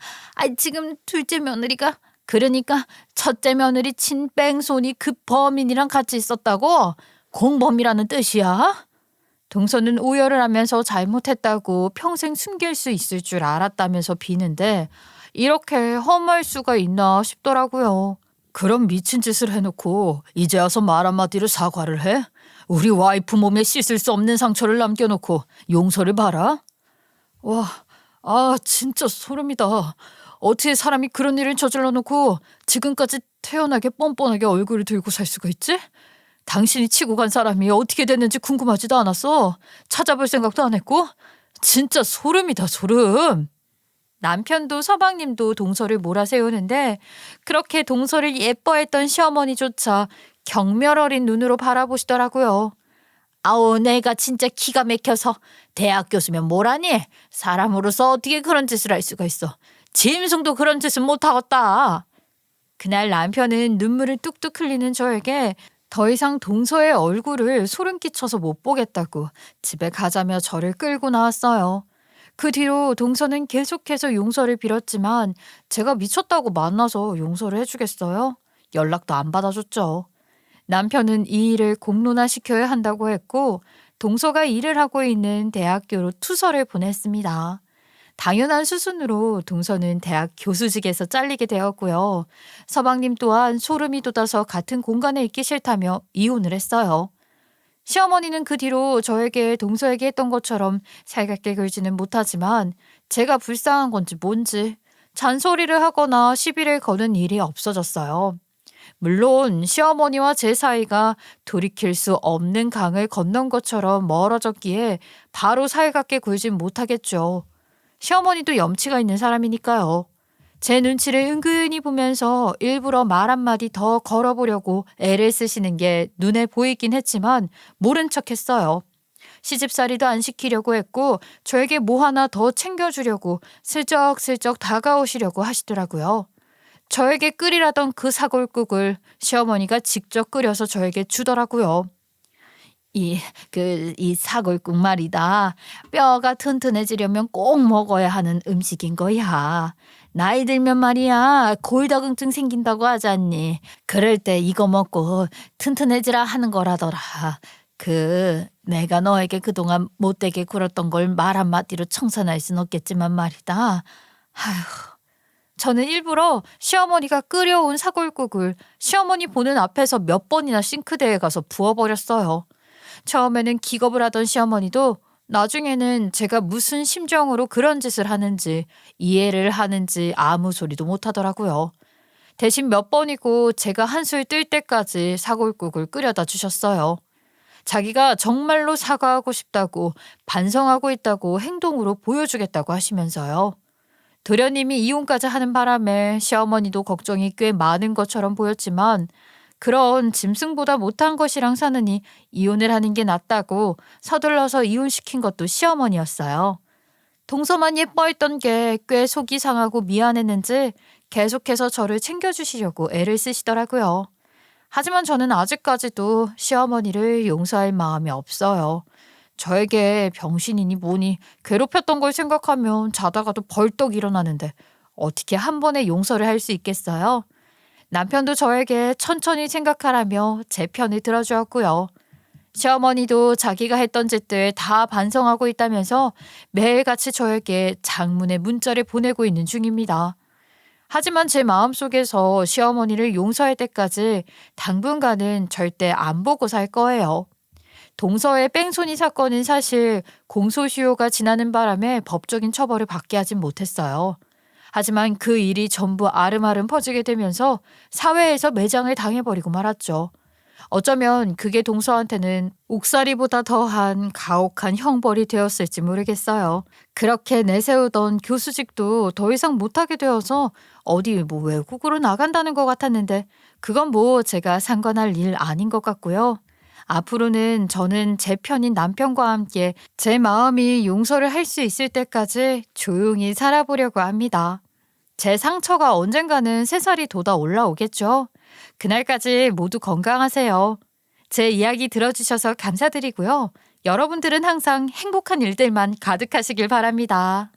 지금 둘째 며느리가 그러니까 첫째 며느리 친 뺑소니 그 범인이랑 같이 있었다고? 공범이라는 뜻이야? 동서는 오열을 하면서 잘못했다고 평생 숨길 수 있을 줄 알았다면서 비는데 이렇게 험할 수가 있나 싶더라고요. 그런 미친 짓을 해놓고 이제 와서 말 한마디로 사과를 해? 우리 와이프 몸에 씻을 수 없는 상처를 남겨놓고 용서를 바라? 와, 진짜 소름이다. 어떻게 사람이 그런 일을 저질러 놓고 지금까지 태연하게 뻔뻔하게 얼굴을 들고 살 수가 있지? 당신이 치고 간 사람이 어떻게 됐는지 궁금하지도 않았어. 찾아볼 생각도 안 했고. 진짜 소름이다, 소름. 남편도 서방님도 동서를 몰아세우는데 그렇게 동서를 예뻐했던 시어머니조차 경멸 어린 눈으로 바라보시더라고요. 아우, 내가 진짜 기가 막혀서. 대학 교수면 뭐라니? 사람으로서 어떻게 그런 짓을 할 수가 있어. 짐승도 그런 짓은 못하겠다. 그날 남편은 눈물을 뚝뚝 흘리는 저에게 더 이상 동서의 얼굴을 소름 끼쳐서 못 보겠다고 집에 가자며 저를 끌고 나왔어요. 그 뒤로 동서는 계속해서 용서를 빌었지만 제가 미쳤다고 만나서 용서를 해주겠어요? 연락도 안 받아줬죠. 남편은 이 일을 공론화시켜야 한다고 했고 동서가 일을 하고 있는 대학교로 투서를 보냈습니다. 당연한 수순으로 동서는 대학 교수직에서 잘리게 되었고요. 서방님 또한 소름이 돋아서 같은 공간에 있기 싫다며 이혼을 했어요. 시어머니는 그 뒤로 저에게 동서에게 했던 것처럼 살갑게 굴지는 못하지만 제가 불쌍한 건지 뭔지 잔소리를 하거나 시비를 거는 일이 없어졌어요. 물론 시어머니와 제 사이가 돌이킬 수 없는 강을 건넌 것처럼 멀어졌기에 바로 살갑게 굴진 못하겠죠. 시어머니도 염치가 있는 사람이니까요. 제 눈치를 은근히 보면서 일부러 말 한마디 더 걸어보려고 애를 쓰시는 게 눈에 보이긴 했지만 모른 척했어요. 시집살이도 안 시키려고 했고 저에게 뭐 하나 더 챙겨주려고 슬쩍슬쩍 다가오시려고 하시더라고요. 저에게 끓이라던 그 사골국을 시어머니가 직접 끓여서 저에게 주더라고요. 이 사골국 말이다. 뼈가 튼튼해지려면 꼭 먹어야 하는 음식인 거야. 나이 들면 말이야 골다공증 생긴다고 하지 않니? 그럴 때 이거 먹고 튼튼해지라 하는 거라더라. 내가 너에게 그동안 못되게 굴었던 걸 말 한마디로 청산할 순 없겠지만 말이다. 아휴. 저는 일부러 시어머니가 끓여온 사골국을 시어머니 보는 앞에서 몇 번이나 싱크대에 가서 부어버렸어요. 처음에는 기겁을 하던 시어머니도 나중에는 제가 무슨 심정으로 그런 짓을 하는지 이해를 하는지 아무 소리도 못하더라고요. 대신 몇 번이고 제가 한술 뜰 때까지 사골국을 끓여다 주셨어요. 자기가 정말로 사과하고 싶다고 반성하고 있다고 행동으로 보여주겠다고 하시면서요. 도련님이 이혼까지 하는 바람에 시어머니도 걱정이 꽤 많은 것처럼 보였지만 그런 짐승보다 못한 것이랑 사느니 이혼을 하는 게 낫다고 서둘러서 이혼시킨 것도 시어머니였어요. 동서만 예뻐했던 게 꽤 속이 상하고 미안했는지 계속해서 저를 챙겨주시려고 애를 쓰시더라고요. 하지만 저는 아직까지도 시어머니를 용서할 마음이 없어요. 저에게 병신이니 뭐니 괴롭혔던 걸 생각하면 자다가도 벌떡 일어나는데 어떻게 한 번에 용서를 할 수 있겠어요? 남편도 저에게 천천히 생각하라며 제 편을 들어주었고요. 시어머니도 자기가 했던 짓들 다 반성하고 있다면서 매일같이 저에게 장문의 문자를 보내고 있는 중입니다. 하지만 제 마음속에서 시어머니를 용서할 때까지 당분간은 절대 안 보고 살 거예요. 동서의 뺑소니 사건은 사실 공소시효가 지나는 바람에 법적인 처벌을 받게 하진 못했어요. 하지만 그 일이 전부 아름아름 퍼지게 되면서 사회에서 매장을 당해버리고 말았죠. 어쩌면 그게 동서한테는 옥살이보다 더한 가혹한 형벌이 되었을지 모르겠어요. 그렇게 내세우던 교수직도 더 이상 못하게 되어서 어디 뭐 외국으로 나간다는 것 같았는데 그건 뭐 제가 상관할 일 아닌 것 같고요. 앞으로는 저는 제 편인 남편과 함께 제 마음이 용서를 할 수 있을 때까지 조용히 살아보려고 합니다. 제 상처가 언젠가는 새살이 돋아 올라오겠죠. 그날까지 모두 건강하세요. 제 이야기 들어주셔서 감사드리고요. 여러분들은 항상 행복한 일들만 가득하시길 바랍니다.